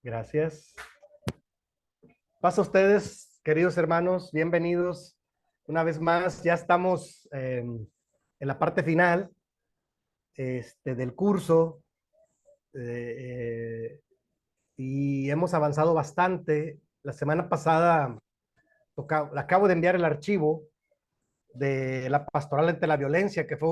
Gracias. Paso a ustedes, queridos hermanos, bienvenidos. Una vez más, ya estamos en la parte final del curso eh, y hemos avanzado bastante. La semana pasada acabo de enviar el archivo de la pastoral ante la violencia, que fue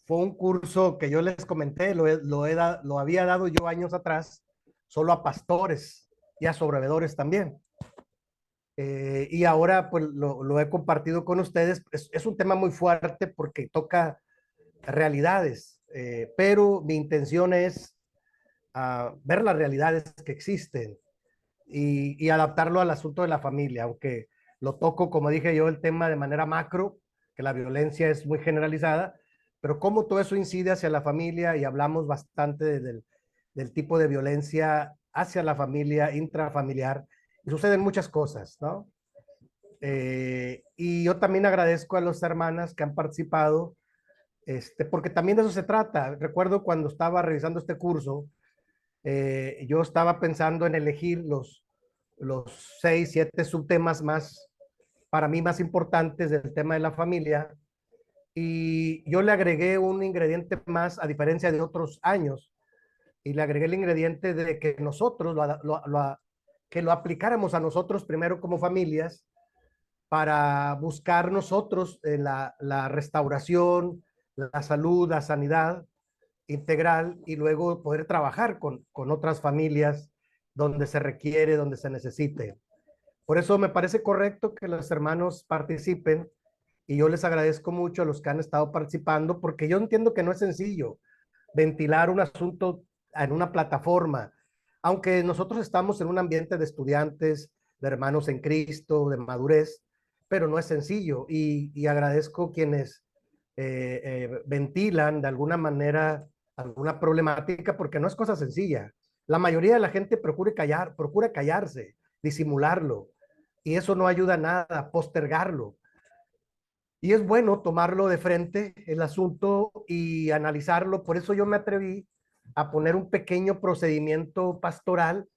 un curso que yo les comenté, lo había dado yo años atrás, solo a pastores y a sobrevedores también. Y ahora pues lo he compartido con ustedes. Es un tema muy fuerte porque toca realidades, pero mi intención es ver las realidades que existen y adaptarlo al asunto de la familia, aunque lo toco, como dije yo, el tema de manera macro, que la violencia es muy generalizada, pero cómo todo eso incide hacia la familia y hablamos bastante del tipo de violencia hacia la familia, intrafamiliar, y suceden muchas cosas, ¿no? Y yo también agradezco a las hermanas que han participado, porque también de eso se trata. Recuerdo cuando estaba revisando este curso, yo estaba pensando en elegir los 6, 7 subtemas más, para mí más importantes del tema de la familia, y yo le agregué un ingrediente más a diferencia de otros años, y le agregué el ingrediente de que nosotros que lo aplicáramos a nosotros primero como familias para buscar nosotros la restauración, la salud, la sanidad integral y luego poder trabajar con otras familias donde se requiere, donde se necesite. Por eso me parece correcto que los hermanos participen y yo les agradezco mucho a los que han estado participando porque yo entiendo que no es sencillo ventilar un asunto en una plataforma, aunque nosotros estamos en un ambiente de estudiantes, de hermanos en Cristo, de madurez, pero no es sencillo y agradezco quienes ventilan de alguna manera alguna problemática porque no es cosa sencilla. La mayoría de la gente procura callarse, disimularlo, y eso no ayuda a nada, postergarlo. Y es bueno tomarlo de frente el asunto y analizarlo. Por eso yo me atreví a poner un pequeño procedimiento pastoral,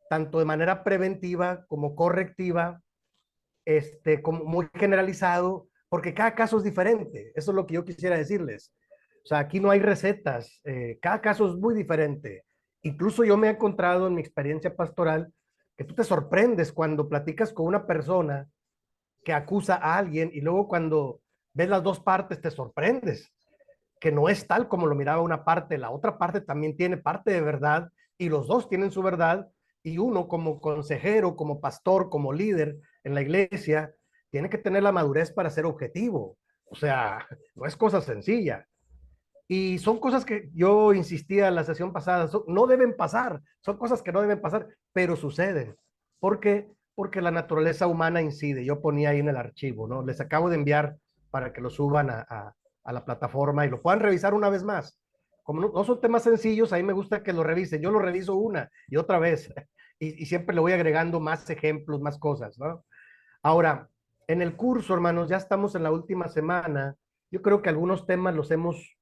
tanto de manera preventiva como correctiva, como muy generalizado, porque cada caso es diferente. Eso es lo que yo quisiera decirles. O sea, aquí no hay recetas, cada caso es muy diferente. Incluso yo me he encontrado en mi experiencia pastoral que tú te sorprendes cuando platicas con una persona que acusa a alguien y luego cuando ves las dos partes te sorprendes, que no es tal como lo miraba una parte, la otra parte también tiene parte de verdad y los dos tienen su verdad y uno como consejero, como pastor, como líder en la iglesia, tiene que tener la madurez para ser objetivo. O sea, no es cosa sencilla. Y son cosas que yo insistía en la sesión pasada, no deben pasar, son cosas que no deben pasar, pero suceden. ¿Por qué? Porque la naturaleza humana incide. Yo ponía ahí en el archivo, ¿no? Les acabo de enviar para que lo suban a la plataforma y lo puedan revisar una vez más. Como no son temas sencillos, a mí me gusta que lo revisen. Yo lo reviso una y otra vez y siempre le voy agregando más ejemplos, más cosas, ¿no? Ahora, en el curso, hermanos, ya estamos en la última semana. Yo creo que algunos temas los hemos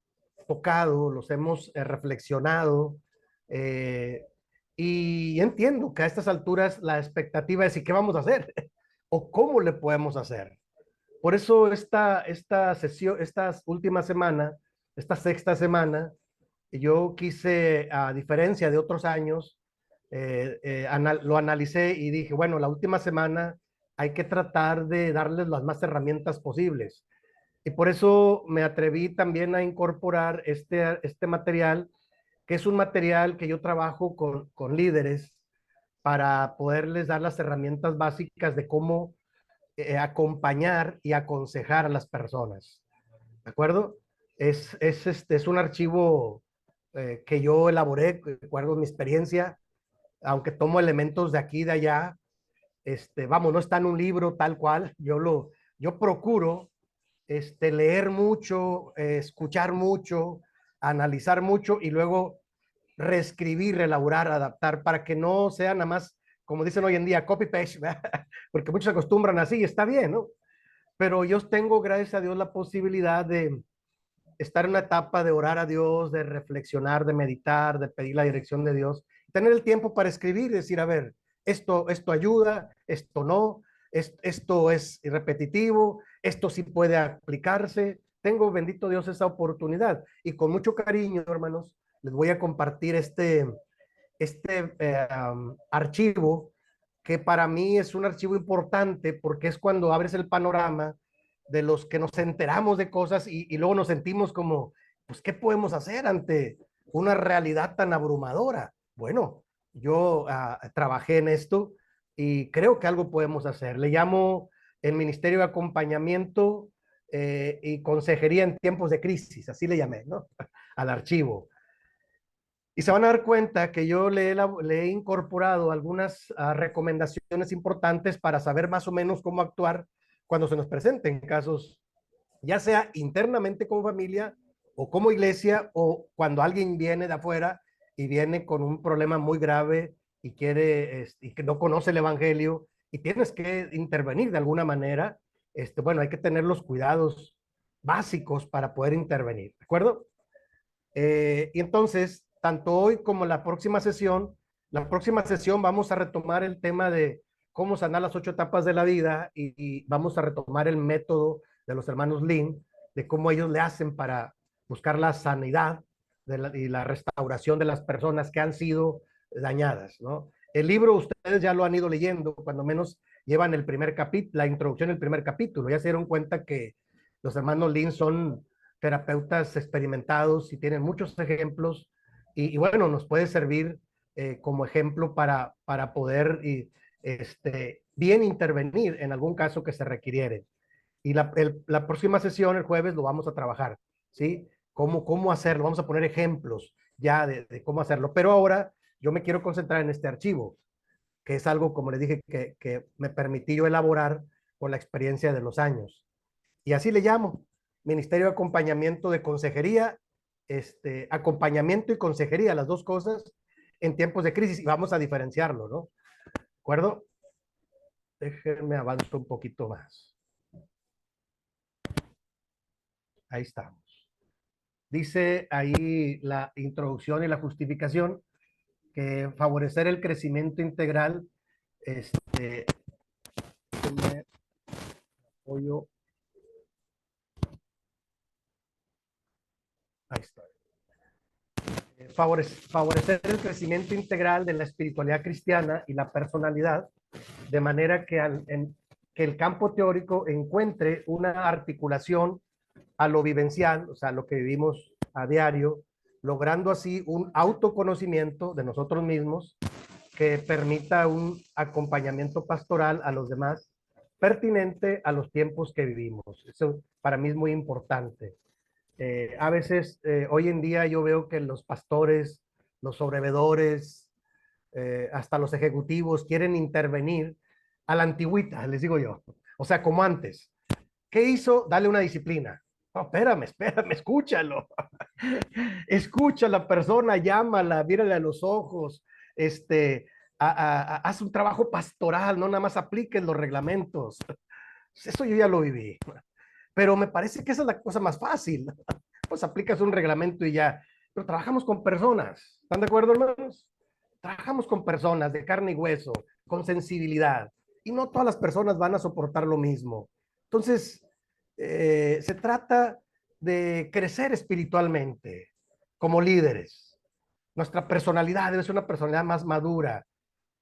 tocado, los hemos reflexionado, eh, y entiendo que a estas alturas la expectativa es ¿y qué vamos a hacer? ¿O cómo le podemos hacer? Por eso esta sesión, esta última semana, esta sexta semana, yo quise, a diferencia de otros años, lo analicé y dije, bueno, la última semana hay que tratar de darles las más herramientas posibles. Y por eso me atreví también a incorporar este material, que es un material que yo trabajo con líderes para poderles dar las herramientas básicas de cómo acompañar y aconsejar a las personas. ¿De acuerdo? Es un archivo que yo elaboré, recuerdo mi experiencia, aunque tomo elementos de aquí y de allá. Vamos, no está en un libro tal cual. Yo procuro leer mucho, escuchar mucho, analizar mucho y luego reescribir, elaborar, adaptar, para que no sea nada más, como dicen hoy en día, copy-paste, porque muchos se acostumbran así, está bien, ¿no? Pero yo tengo, gracias a Dios, la posibilidad de estar en una etapa de orar a Dios, de reflexionar, de meditar, de pedir la dirección de Dios. tener el tiempo para escribir y decir, a ver, esto ayuda, esto no, esto es repetitivo, esto sí puede aplicarse. Tengo, bendito Dios, esa oportunidad. Y con mucho cariño, hermanos, les voy a compartir este archivo, que para mí es un archivo importante porque es cuando abres el panorama de los que nos enteramos de cosas y luego nos sentimos como, pues, ¿qué podemos hacer ante una realidad tan abrumadora? Bueno, yo trabajé en esto y creo que algo podemos hacer. Le llamo el Ministerio de Acompañamiento y Consejería en Tiempos de Crisis, así le llamé, ¿no? Al archivo. Y se van a dar cuenta que yo le he incorporado algunas recomendaciones importantes para saber más o menos cómo actuar cuando se nos presenten casos, ya sea internamente como familia o como iglesia, o cuando alguien viene de afuera y viene con un problema muy grave y quiere y que no conoce el evangelio y tienes que intervenir de alguna manera. Bueno, hay que tener los cuidados básicos para poder intervenir, ¿de acuerdo? Y entonces, tanto hoy como la próxima sesión vamos a retomar el tema de cómo sanar las 8 etapas de la vida y vamos a retomar el método de los hermanos Lin, de cómo ellos le hacen para buscar la sanidad y la restauración de las personas que han sido dañadas, ¿no? El libro ustedes ya lo han ido leyendo, cuando menos llevan el primer capítulo, la introducción del primer capítulo, ya se dieron cuenta que los hermanos Lin son terapeutas experimentados y tienen muchos ejemplos y bueno, nos puede servir como ejemplo para poder bien intervenir en algún caso que se requiriere. Y la próxima sesión, el jueves, lo vamos a trabajar, ¿sí? ¿Cómo hacerlo? Vamos a poner ejemplos ya de cómo hacerlo. Pero ahora yo me quiero concentrar en este archivo, que es algo, como les dije, que me permití yo elaborar con la experiencia de los años. Y así le llamo, Ministerio de Acompañamiento de Consejería, acompañamiento y consejería, las dos cosas en tiempos de crisis, y vamos a diferenciarlo, ¿no? ¿De acuerdo? Déjenme avanzar un poquito más. Ahí estamos. Dice ahí la introducción y la justificación que favorecer el crecimiento integral, me apoyo, ahí está. Favorecer el crecimiento integral de la espiritualidad cristiana y la personalidad, de manera que el campo teórico encuentre una articulación a lo vivencial, o sea, lo que vivimos a diario, logrando así un autoconocimiento de nosotros mismos que permita un acompañamiento pastoral a los demás pertinente a los tiempos que vivimos. Eso para mí es muy importante. A veces, hoy en día yo veo que los pastores, los sobrevedores, hasta los ejecutivos quieren intervenir a la antigüita, les digo yo. O sea, como antes. ¿Qué hizo? Dale una disciplina. No, espérame, escúchalo. Escucha a la persona, llámala, mírale a los ojos, haz un trabajo pastoral, no nada más apliques los reglamentos. Eso yo ya lo viví. Pero me parece que esa es la cosa más fácil. Pues aplicas un reglamento y ya. Pero trabajamos con personas. ¿Están de acuerdo, hermanos? Trabajamos con personas de carne y hueso, con sensibilidad. Y no todas las personas van a soportar lo mismo. Entonces, se trata de crecer espiritualmente como líderes. Nuestra personalidad debe ser una personalidad más madura,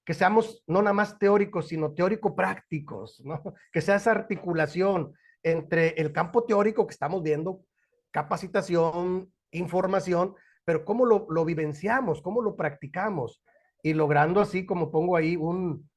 que seamos no nada más teóricos, sino teórico-prácticos, ¿no? Que sea esa articulación entre el campo teórico que estamos viendo, capacitación, información, pero cómo lo vivenciamos, cómo lo practicamos, y logrando así, como pongo ahí, un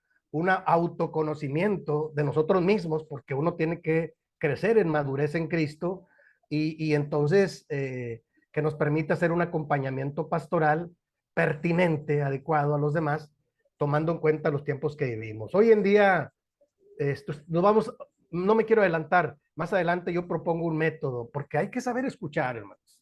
autoconocimiento de nosotros mismos, porque uno tiene que crecer en madurez en Cristo, y entonces que nos permita hacer un acompañamiento pastoral pertinente, adecuado a los demás, tomando en cuenta los tiempos que vivimos. Hoy en día, nos vamos, no me quiero adelantar, más adelante yo propongo un método, porque hay que saber escuchar, hermanos.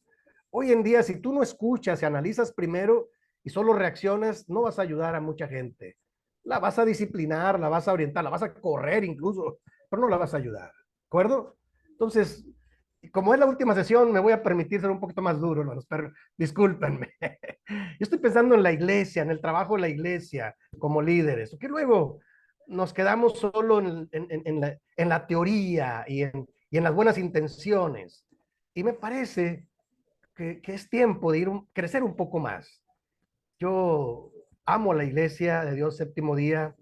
Hoy en día, si tú no escuchas y analizas primero y solo reaccionas, no vas a ayudar a mucha gente. La vas a disciplinar, la vas a orientar, la vas a correr incluso, pero no la vas a ayudar, ¿de acuerdo? Entonces, como es la última sesión, me voy a permitir ser un poquito más duro, hermanos, pero discúlpenme. estoy pensando en la iglesia, en el trabajo de la iglesia como líderes, que luego nos quedamos solo en la teoría y en las buenas intenciones. Y me parece que es tiempo de crecer un poco más. Yo amo la iglesia de Dios Séptimo Día.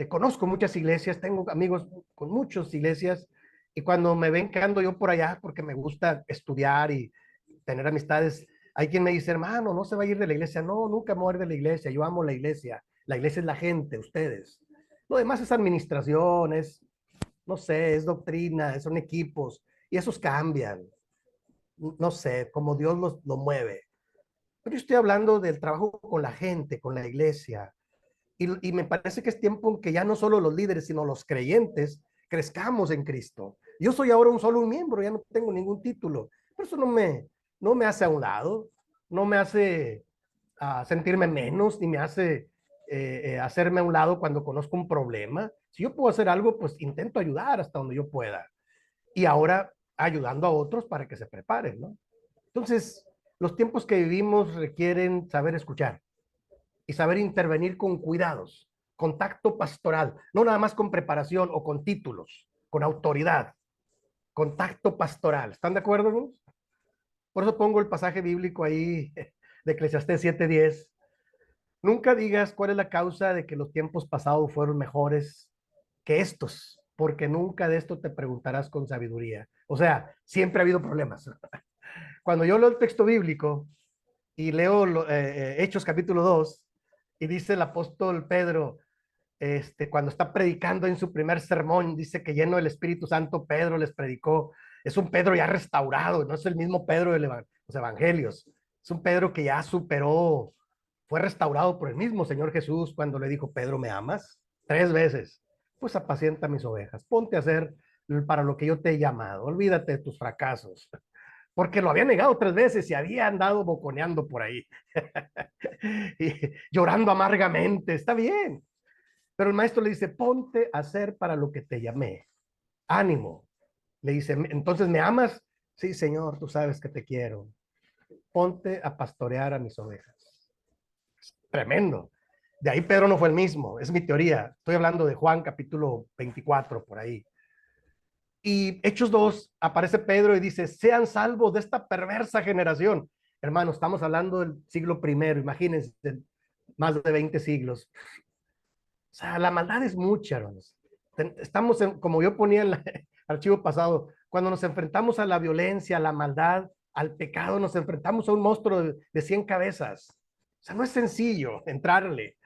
Conozco muchas iglesias, tengo amigos con muchas iglesias, y cuando me ven que ando yo por allá, porque me gusta estudiar y tener amistades, hay quien me dice, hermano, no se va a ir de la iglesia. No, nunca me voy a ir de la iglesia, yo amo la iglesia. La iglesia es la gente, ustedes. Lo demás es administración, no sé, es doctrina, son equipos, y esos cambian. No sé, como Dios lo mueve. Pero yo estoy hablando del trabajo con la gente, con la iglesia. Y me parece que es tiempo en que ya no solo los líderes, sino los creyentes crezcamos en Cristo. Yo soy ahora un miembro, ya no tengo ningún título. Pero eso no me hace a un lado, no me hace sentirme menos, ni me hace hacerme a un lado cuando conozco un problema. Si yo puedo hacer algo, pues intento ayudar hasta donde yo pueda. Y ahora ayudando a otros para que se preparen, ¿no? Entonces, los tiempos que vivimos requieren saber escuchar y saber intervenir con cuidados, con tacto pastoral, no nada más con preparación o con títulos, con autoridad, con tacto pastoral. ¿Están de acuerdo, hermanos? Por eso pongo el pasaje bíblico ahí de Eclesiastés 7:10. Nunca digas cuál es la causa de que los tiempos pasados fueron mejores que estos, porque nunca de esto te preguntarás con sabiduría. O sea, siempre ha habido problemas. Cuando yo leo el texto bíblico y leo Hechos capítulo 2, y dice el apóstol Pedro, cuando está predicando en su primer sermón, dice que lleno del Espíritu Santo, Pedro les predicó. Es un Pedro ya restaurado, no es el mismo Pedro de los evangelios. Es un Pedro que ya superó, fue restaurado por el mismo Señor Jesús cuando le dijo, Pedro, ¿me amas? 3 veces. Pues apacienta mis ovejas, ponte a hacer para lo que yo te he llamado, olvídate de tus fracasos, porque lo había negado 3 veces y había andado boconeando por ahí, y llorando amargamente. Está bien, pero el maestro le dice, ponte a hacer para lo que te llamé. Ánimo. Le dice, entonces, ¿me amas? Sí, Señor, tú sabes que te quiero. Ponte a pastorear a mis ovejas. Tremendo. De ahí Pedro no fue el mismo, es mi teoría. Estoy hablando de Juan capítulo 24, por ahí. Y Hechos 2, aparece Pedro y dice, sean salvos de esta perversa generación. Hermano, estamos hablando del siglo primero, imagínense, más de 20 siglos. O sea, la maldad es mucha, hermanos. Estamos, como yo ponía en el archivo pasado, cuando nos enfrentamos a la violencia, a la maldad, al pecado, nos enfrentamos a un monstruo de 100 cabezas. O sea, no es sencillo entrarle,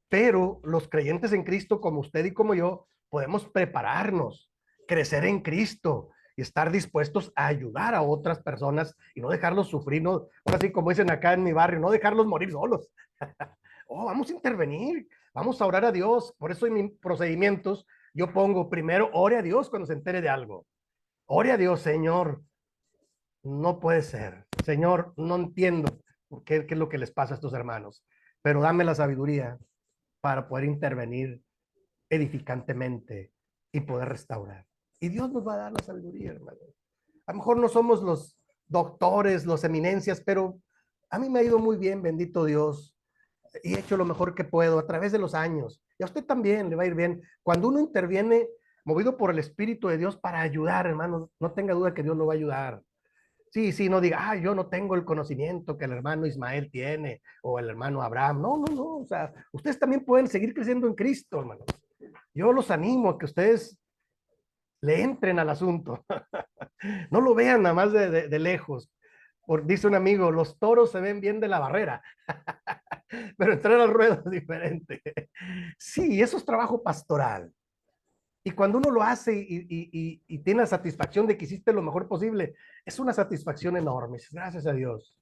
pero los creyentes en Cristo, como usted y como yo, podemos prepararnos, crecer en Cristo y estar dispuestos a ayudar a otras personas y no dejarlos sufrir, no, ahora sí, como dicen acá en mi barrio, no dejarlos morir solos. Oh, vamos a intervenir, vamos a orar a Dios. Por eso en mis procedimientos yo pongo primero, ore a Dios cuando se entere de algo. Ore a Dios, Señor, no puede ser. Señor, no entiendo qué es lo que les pasa a estos hermanos, pero dame la sabiduría para poder intervenir edificantemente y poder restaurar. Y Dios nos va a dar la sabiduría, hermano. A lo mejor no somos los doctores, los eminencias, pero a mí me ha ido muy bien, bendito Dios, y he hecho lo mejor que puedo a través de los años. Y a usted también le va a ir bien. Cuando uno interviene movido por el Espíritu de Dios para ayudar, hermano, no tenga duda que Dios lo va a ayudar. Sí, sí, no diga, yo no tengo el conocimiento que el hermano Ismael tiene o el hermano Abraham. No, no, no. O sea, ustedes también pueden seguir creciendo en Cristo, hermanos. Yo los animo a que ustedes le entren al asunto. No lo vean nada más de lejos. Dice un amigo, los toros se ven bien de la barrera, pero entrar al ruedo es diferente. Sí, eso es trabajo pastoral. Y cuando uno lo hace y tiene la satisfacción de que hiciste lo mejor posible, es una satisfacción enorme. Gracias a Dios.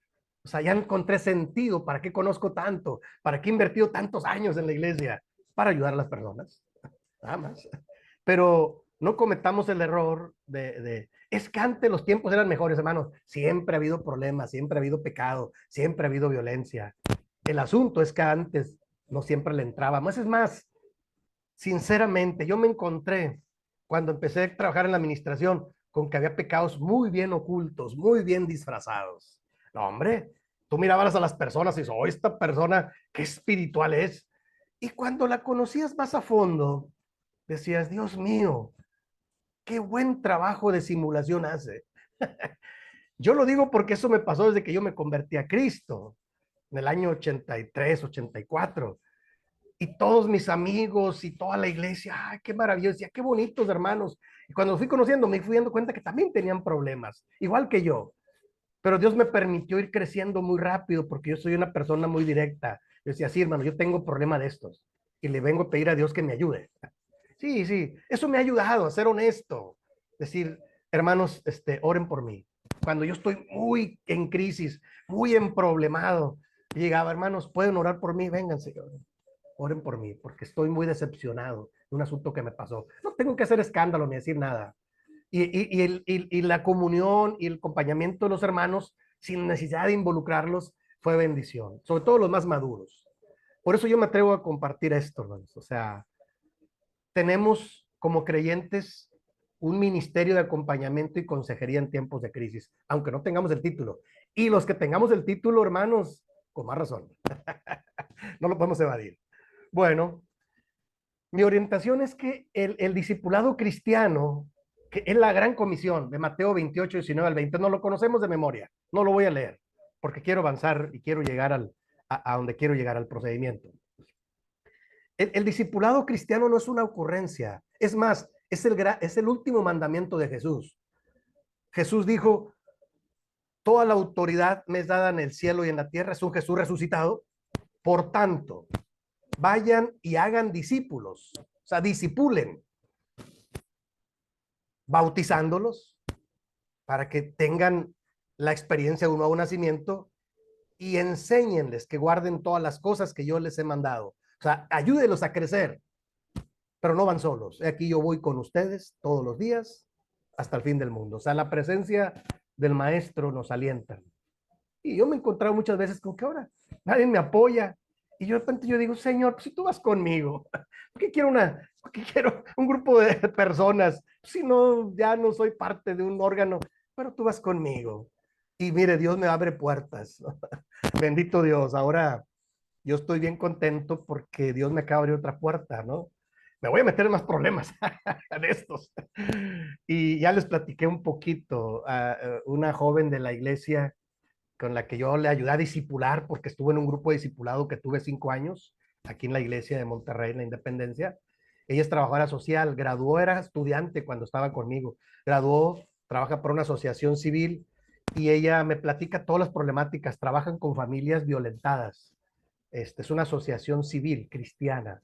O sea, ya encontré sentido. ¿Para qué conozco tanto? ¿Para qué he invertido tantos años en la iglesia? Para ayudar a las personas. Nada más. Pero no cometamos el error es que antes los tiempos eran mejores, hermanos. Siempre ha habido problemas, siempre ha habido pecado, siempre ha habido violencia. El asunto es que antes no siempre le entrábamos. Es más, sinceramente, yo me encontré cuando empecé a trabajar en la administración con que había pecados muy bien ocultos, muy bien disfrazados. No, hombre, Tú mirabas a las personas y dices, oh, esta persona, qué espiritual es. Y cuando la conocías más a fondo, decías, Dios mío, qué buen trabajo de simulación hace. Yo lo digo porque eso me pasó desde que yo me convertí a Cristo, en el año 83, 84. Y todos mis amigos y toda la iglesia, ay, qué maravilloso, qué bonitos hermanos. Y cuando los fui conociendo, me fui dando cuenta que también tenían problemas, igual que yo. Pero Dios me permitió ir creciendo muy rápido porque yo soy una persona muy directa. Yo decía, sí, hermano, yo tengo problema de estos y le vengo a pedir a Dios que me ayude. Sí, sí, eso me ha ayudado a ser honesto. Decir, hermanos, oren por mí. Cuando yo estoy muy en crisis, muy emproblemado, llegaba, hermanos, ¿pueden orar por mí? Vénganse, oren por mí, porque estoy muy decepcionado de un asunto que me pasó. No tengo que hacer escándalo ni decir nada. Y la comunión y el acompañamiento de los hermanos, sin necesidad de involucrarlos, fue bendición, sobre todo los más maduros. Por eso yo me atrevo a compartir esto, hermanos. O sea, tenemos como creyentes un ministerio de acompañamiento y consejería en tiempos de crisis, aunque no tengamos el título. Y los que tengamos el título, hermanos, con más razón, no lo podemos evadir. Bueno, mi orientación es que el discipulado cristiano, que es la gran comisión de Mateo 28, 19 al 20, no lo conocemos de memoria, no lo voy a leer, porque quiero avanzar y quiero llegar a donde quiero llegar al procedimiento. El discipulado cristiano no es una ocurrencia, es más, es el último mandamiento de Jesús. Jesús dijo, toda la autoridad me es dada en el cielo y en la tierra, es un Jesús resucitado, por tanto, vayan y hagan discípulos, o sea, disipulen, bautizándolos para que tengan la experiencia de un nuevo nacimiento y enséñenles que guarden todas las cosas que yo les he mandado. O sea, ayúdenlos a crecer, pero no van solos. Aquí yo voy con ustedes todos los días hasta el fin del mundo. O sea, la presencia del maestro nos alienta. Y yo me he encontrado muchas veces con que ahora nadie me apoya. Y yo de repente yo digo, Señor, pues si tú vas conmigo, ¿por qué quiero por qué quiero un grupo de personas? Si no, ya no soy parte de un órgano, pero tú vas conmigo. Y mire, Dios me abre puertas. Bendito Dios. Ahora yo estoy bien contento porque Dios me acaba de abrir otra puerta, ¿no? Me voy a meter en más problemas de estos. Y ya les platiqué un poquito a una joven de la iglesia con la que yo le ayudé a discipular, porque estuve en un grupo de discipulado que tuve 5 años, aquí en la iglesia de Monterrey, en la Independencia. Ella es trabajadora social, graduó, era estudiante cuando estaba conmigo, graduó, trabaja por una asociación civil y ella me platica todas las problemáticas, trabajan con familias violentadas. Es una asociación civil cristiana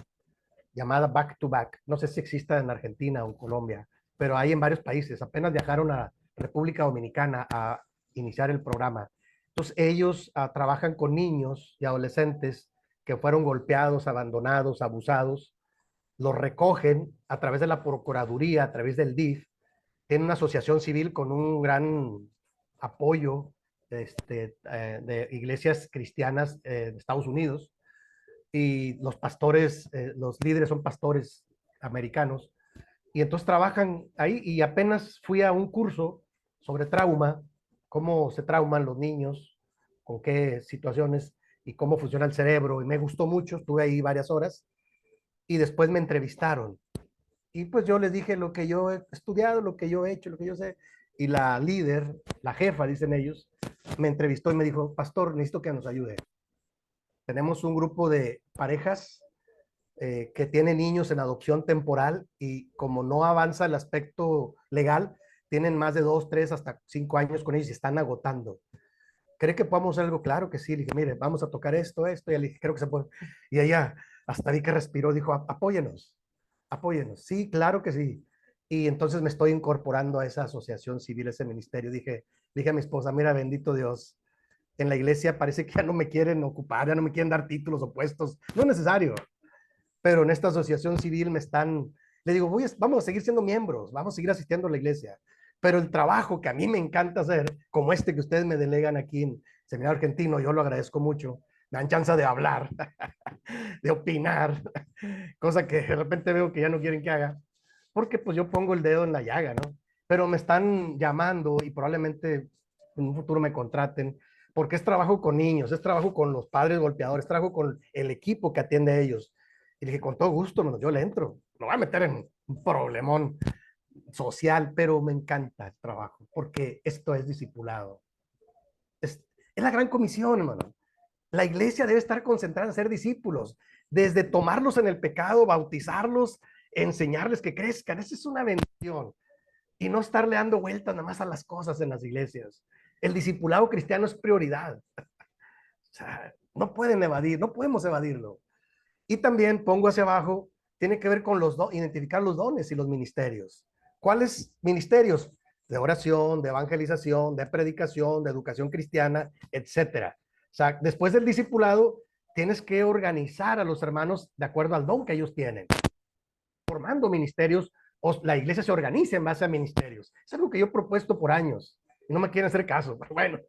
llamada Back to Back. No sé si exista en Argentina o en Colombia, pero hay en varios países. Apenas viajaron a República Dominicana a iniciar el programa. Entonces ellos trabajan con niños y adolescentes que fueron golpeados, abandonados, abusados, los recogen a través de la Procuraduría, a través del DIF, en una asociación civil con un gran apoyo de iglesias cristianas de Estados Unidos, y los pastores, los líderes son pastores americanos, y entonces trabajan ahí y apenas fui a un curso sobre trauma, cómo se trauman los niños, con qué situaciones y cómo funciona el cerebro, y me gustó mucho, estuve ahí varias horas y después me entrevistaron. Y pues yo les dije lo que yo he estudiado, lo que yo he hecho, lo que yo sé. Y la líder, la jefa, dicen ellos, me entrevistó y me dijo, pastor, necesito que nos ayude. Tenemos un grupo de parejas que tienen niños en adopción temporal y como no avanza el aspecto legal, tienen más de 2, 3, hasta 5 años con ellos y están agotando. ¿Cree que podamos hacer algo? Claro que sí. Le dije, mire, vamos a tocar esto, esto. Y le dije, creo que se puede. Y ella, hasta vi que respiró, dijo, apóyenos, apóyenos. Sí, claro que sí. Y entonces me estoy incorporando a esa asociación civil, ese ministerio. Dije a mi esposa, mira, bendito Dios, en la iglesia parece que ya no me quieren ocupar, ya no me quieren dar títulos o puestos. No es necesario, pero en esta asociación civil le digo, vamos a seguir siendo miembros, vamos a seguir asistiendo a la iglesia, pero el trabajo que a mí me encanta hacer, como este que ustedes me delegan aquí en Seminario Argentino, yo lo agradezco mucho, me dan chance de hablar, de opinar, cosa que de repente veo que ya no quieren que haga, porque pues yo pongo el dedo en la llaga, ¿no? Pero me están llamando y probablemente en un futuro me contraten porque es trabajo con niños, es trabajo con los padres golpeadores, es trabajo con el equipo que atiende a ellos. Y le dije, con todo gusto, hermano, yo le entro. No voy a meter en un problemón social, pero me encanta el trabajo, porque esto es discipulado. Es la gran comisión, hermano. La iglesia debe estar concentrada en ser discípulos, desde tomarlos en el pecado, bautizarlos, enseñarles que crezcan. Esa es una bendición. Y no estarle dando vueltas nada más a las cosas en las iglesias. El discipulado cristiano es prioridad. O sea, no pueden evadir, no podemos evadirlo. Y también pongo hacia abajo, tiene que ver con identificar los dones y los ministerios. ¿Cuáles ministerios? De oración, de evangelización, de predicación, de educación cristiana, etcétera. O sea, después del discipulado, tienes que organizar a los hermanos de acuerdo al don que ellos tienen, formando ministerios, o la iglesia se organiza en base a ministerios. Es algo que yo he propuesto por años y no me quieren hacer caso, pero bueno,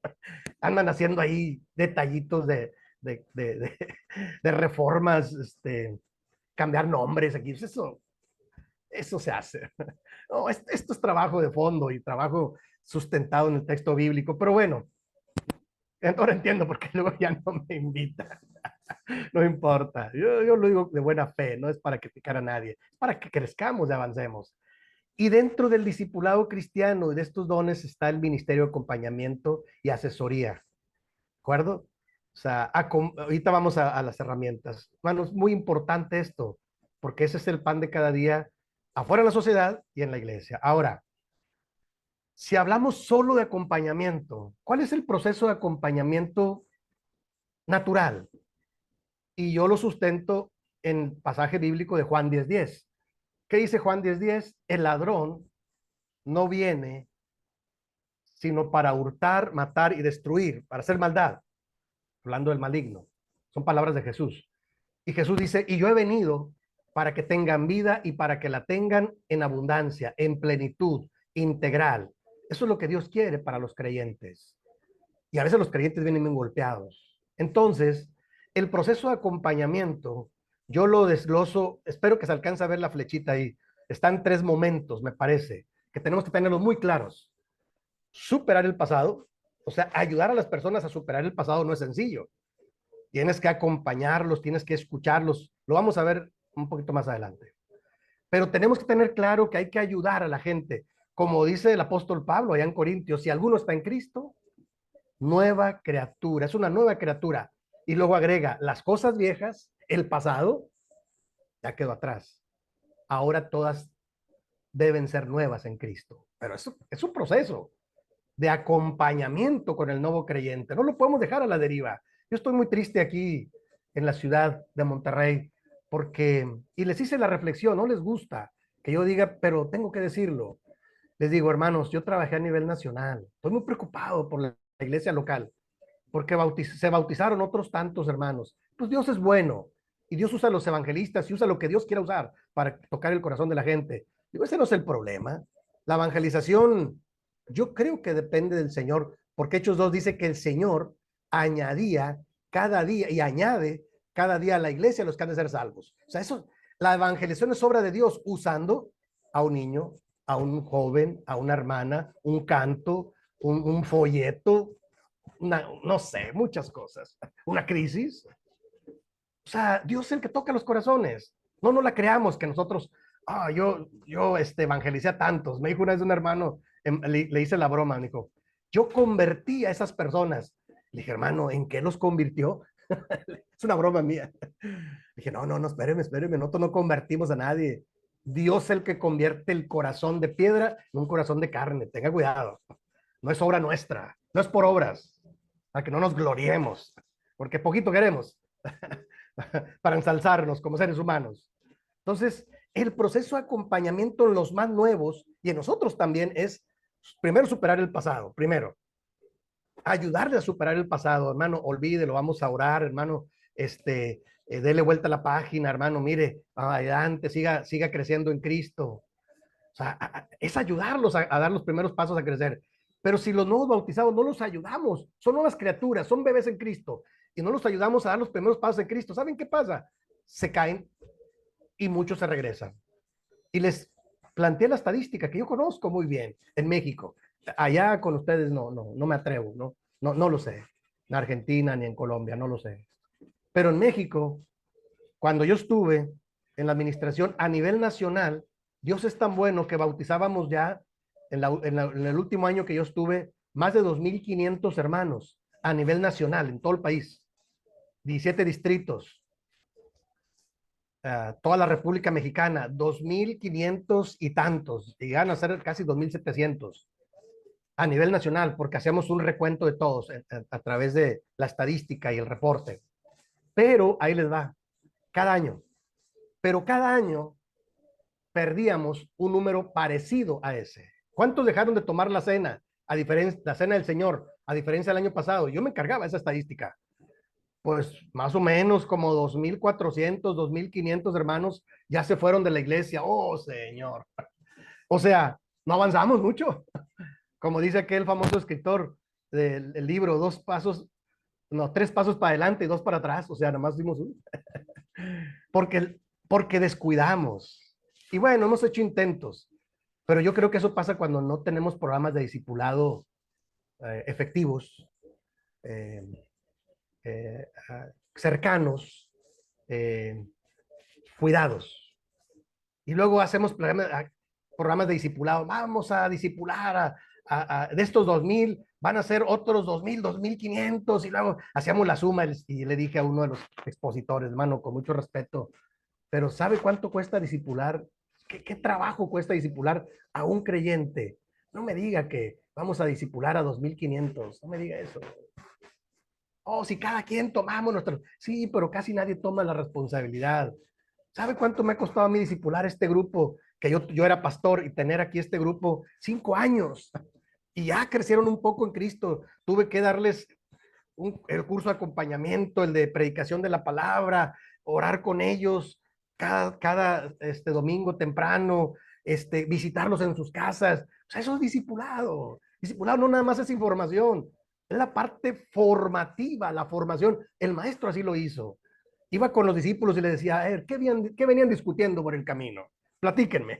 andan haciendo ahí detallitos de reformas, cambiar nombres aquí. Pues eso se hace. No, esto es trabajo de fondo y trabajo sustentado en el texto bíblico, pero bueno, ahora entiendo por qué luego ya no me invitan. No importa, yo lo digo de buena fe, no es para criticar a nadie, es para que crezcamos y avancemos. Y dentro del discipulado cristiano y de estos dones está el ministerio de acompañamiento y asesoría, ¿de acuerdo? O sea, ahorita vamos a las herramientas. Bueno, es muy importante esto, porque ese es el pan de cada día afuera de la sociedad y en la iglesia. Ahora, si hablamos solo de acompañamiento, ¿cuál es el proceso de acompañamiento natural? Y yo lo sustento en el pasaje bíblico de Juan 10:10. ¿Qué dice Juan 10:10? El ladrón no viene sino para hurtar, matar y destruir, para hacer maldad, hablando del maligno. Son palabras de Jesús. Y Jesús dice, y yo he venido para que tengan vida y para que la tengan en abundancia, en plenitud, integral. Eso es lo que Dios quiere para los creyentes. Y a veces los creyentes vienen bien golpeados. Entonces, el proceso de acompañamiento, yo lo desgloso, espero que se alcance a ver la flechita ahí. Están tres momentos, me parece, que tenemos que tenerlos muy claros. Superar el pasado, o sea, ayudar a las personas a superar el pasado no es sencillo. Tienes que acompañarlos, tienes que escucharlos. Lo vamos a ver un poquito más adelante. Pero tenemos que tener claro que hay que ayudar a la gente. Como dice el apóstol Pablo allá en Corintios, si alguno está en Cristo, nueva criatura, es una nueva criatura. Y luego agrega, las cosas viejas, el pasado, ya quedó atrás. Ahora todas deben ser nuevas en Cristo. Pero eso es un proceso de acompañamiento con el nuevo creyente. No lo podemos dejar a la deriva. Yo estoy muy triste aquí en la ciudad de Monterrey porque, y les hice la reflexión, no les gusta que yo diga, pero tengo que decirlo. Les digo, hermanos, yo trabajé a nivel nacional. Estoy muy preocupado por la iglesia local porque se bautizaron otros tantos hermanos. Pues Dios es bueno y Dios usa a los evangelistas y usa lo que Dios quiera usar para tocar el corazón de la gente. Digo, ese no es el problema. La evangelización, yo creo que depende del Señor, porque Hechos 2 dice que el Señor añadía cada día y añade cada día a la iglesia a los que han de ser salvos. O sea, eso, la evangelización es obra de Dios usando a un niño, a un joven, a una hermana, un canto, un folleto, no sé, muchas cosas. Una crisis. O sea, Dios es el que toca los corazones. No la creamos que nosotros, yo evangelicé a tantos. Me dijo una vez un hermano, le hice la broma, me dijo, yo convertí a esas personas. Le dije, hermano, ¿en qué los convirtió? Es una broma mía. Le dije, no, espéreme, nosotros no convertimos a nadie. Dios es el que convierte el corazón de piedra en un corazón de carne. Tenga cuidado. No es obra nuestra, no es por obras, para que no nos gloriemos, porque poquito queremos para ensalzarnos como seres humanos. Entonces, el proceso de acompañamiento en los más nuevos y en nosotros también es primero superar el pasado, primero ayudarle a superar el pasado, hermano, olvídelo, vamos a orar, hermano, dele vuelta a la página, hermano, mire, adelante, siga creciendo en Cristo. O sea, es ayudarlos a dar los primeros pasos a crecer. Pero si los nuevos bautizados no los ayudamos, son nuevas criaturas, son bebés en Cristo, y no los ayudamos a dar los primeros pasos en Cristo, ¿saben qué pasa? Se caen y muchos se regresan. Y les planteé la estadística que yo conozco muy bien en México. Allá con ustedes no me atrevo, no lo sé. en Argentina ni en Colombia, no lo sé. Pero en México, cuando yo estuve en la administración a nivel nacional, Dios es tan bueno que bautizábamos ya en el último año que yo estuve más de 2.500 hermanos a nivel nacional en todo el país, 17 distritos, toda la República Mexicana, 2.500 y tantos, llegan a ser casi 2.700 a nivel nacional, porque hacíamos un recuento de todos a través de la estadística y el reporte. Pero ahí les va, cada año. Pero cada año perdíamos un número parecido a ese. ¿Cuántos dejaron de tomar la cena? A diferencia, la cena del Señor, a diferencia del año pasado. Yo me encargaba esa estadística. Pues más o menos como 2.400, 2.500 hermanos ya se fueron de la iglesia. Oh, Señor. O sea, no avanzamos mucho. Como dice aquel famoso escritor del libro, dos pasos, no, tres pasos para adelante y dos para atrás. O sea, nada más dimos uno. Porque, porque descuidamos. Y bueno, hemos hecho intentos, pero yo creo que eso pasa cuando no tenemos programas de discipulado efectivos, eh, cercanos, eh, cuidados. Y luego hacemos programas de discipulado. Vamos a discipular de estos 2.000, van a ser otros 2.000, 2.500. Y luego hacíamos la suma y le dije a uno de los expositores, hermano, con mucho respeto, pero ¿sabe cuánto cuesta discipular? ¿Qué trabajo cuesta discipular a un creyente? No me diga que vamos a discipular a 2.500. No me diga eso. Oh, si cada quien tomamos nuestro... Sí, pero casi nadie toma la responsabilidad. ¿Sabe cuánto me ha costado a mí discipular este grupo? Que yo era pastor y tener aquí este grupo 5 años. Y ya crecieron un poco en Cristo. Tuve que darles el curso de acompañamiento, el de predicación de la palabra, orar con ellos cada domingo temprano, visitarlos en sus casas. O sea, eso es discipulado. Discipulado no nada más es información, es la parte formativa, la formación. El maestro así lo hizo. Iba con los discípulos y le decía, ¿qué venían discutiendo por el camino? Platíquenme.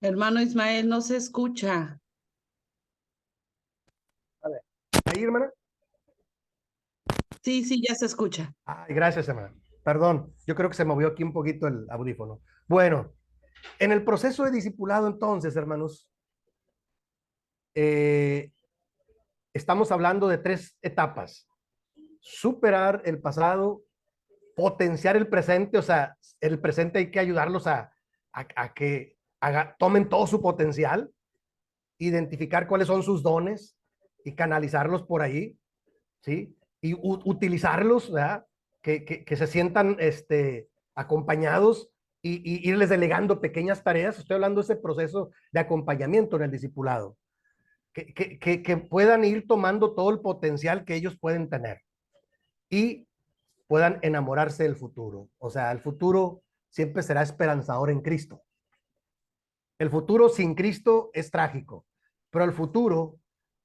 Hermano Ismael, no se escucha. A ver, ahí, hermana. Sí, sí, ya se escucha. Ay, gracias, hermana. Perdón, yo creo que se movió aquí un poquito el audífono. Bueno, en el proceso de discipulado, entonces, hermanos, eh, estamos hablando de 3 etapas. Superar el pasado, potenciar el presente, o sea, el presente hay que ayudarlos a que tomen todo su potencial, identificar cuáles son sus dones y canalizarlos por ahí, ¿sí? Y utilizarlos, ¿verdad? Que se sientan acompañados y irles delegando pequeñas tareas. Estoy hablando de ese proceso de acompañamiento en el discipulado. Que puedan ir tomando todo el potencial que ellos pueden tener y puedan enamorarse del futuro. O sea, el futuro siempre será esperanzador en Cristo. El futuro sin Cristo es trágico, pero el futuro,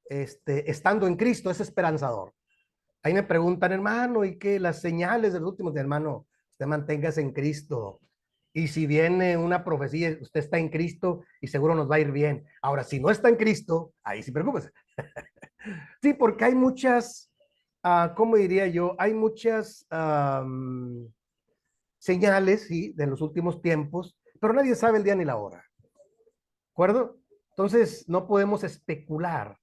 estando en Cristo, es esperanzador. Ahí me preguntan, hermano, ¿y qué? Las señales de los últimos, hermano, usted manténgase en Cristo. Y si viene una profecía, usted está en Cristo y seguro nos va a ir bien. Ahora, si no está en Cristo, ahí sí preocúpese. Sí, porque hay muchas, ¿cómo diría yo? Hay muchas señales, sí, de los últimos tiempos, pero nadie sabe el día ni la hora. ¿De acuerdo? Entonces, no podemos especular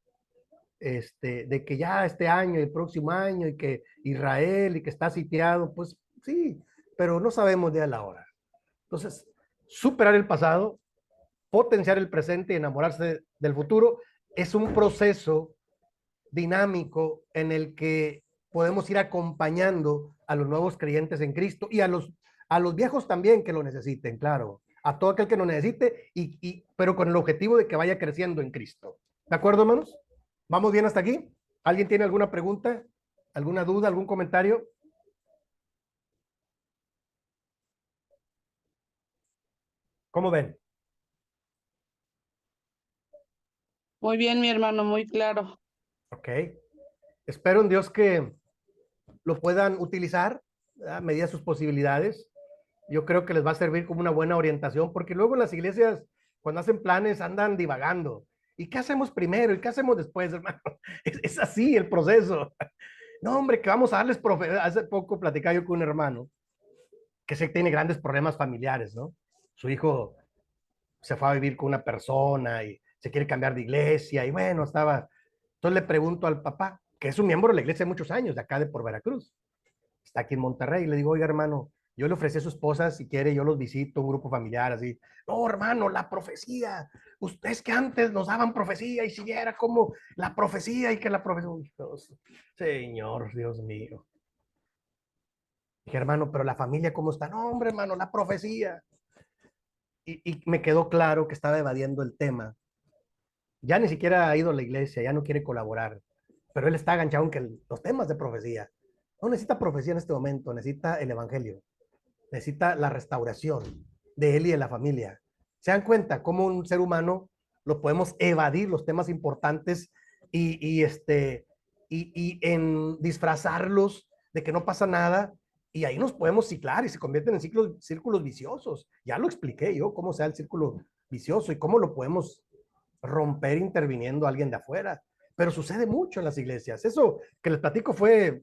de que ya este año y el próximo año y que Israel y que está sitiado, pues sí, pero no sabemos día ni la hora. Entonces, superar el pasado, potenciar el presente y enamorarse del futuro es un proceso dinámico en el que podemos ir acompañando a los nuevos creyentes en Cristo y A los viejos también que lo necesiten, claro. A todo aquel que lo necesite, pero con el objetivo de que vaya creciendo en Cristo. ¿De acuerdo, hermanos? ¿Vamos bien hasta aquí? ¿Alguien tiene alguna pregunta? ¿Alguna duda? ¿Algún comentario? ¿Cómo ven? Muy bien, mi hermano, muy claro. Ok. Espero en Dios que lo puedan utilizar a medida de sus posibilidades. Yo creo que les va a servir como una buena orientación, porque luego las iglesias, cuando hacen planes, andan divagando. ¿Y qué hacemos primero? ¿Y qué hacemos después, hermano? Es así el proceso. No, hombre, que vamos a darles profecía. Hace poco platicaba yo con un hermano que sé que tiene grandes problemas familiares, ¿no? Su hijo se fue a vivir con una persona y se quiere cambiar de iglesia y bueno, estaba. Entonces le pregunto al papá, que es un miembro de la iglesia de muchos años, de acá de por Veracruz, está aquí en Monterrey, y le digo, oiga, hermano, yo le ofrecí a su esposa, si quiere, yo los visito, un grupo familiar, así. No, hermano, la profecía. Ustedes que antes nos daban profecía y si viera como la profecía y que la profecía. Uy, Dios, Señor, Dios mío. Dije, hermano, pero la familia, ¿cómo está? No, hombre, hermano, la profecía. Y me quedó claro que estaba evadiendo el tema. Ya ni siquiera ha ido a la iglesia, ya no quiere colaborar. Pero él está enganchado en que los temas de profecía. No necesita profecía en este momento, necesita el evangelio. Necesita la restauración de él y de la familia. ¿Se dan cuenta cómo un ser humano lo podemos evadir los temas importantes y en disfrazarlos de que no pasa nada? Y ahí nos podemos ciclar y se convierten en círculos viciosos. Ya lo expliqué yo, cómo sea el círculo vicioso y cómo lo podemos romper interviniendo a alguien de afuera. Pero sucede mucho en las iglesias. Eso que les platico fue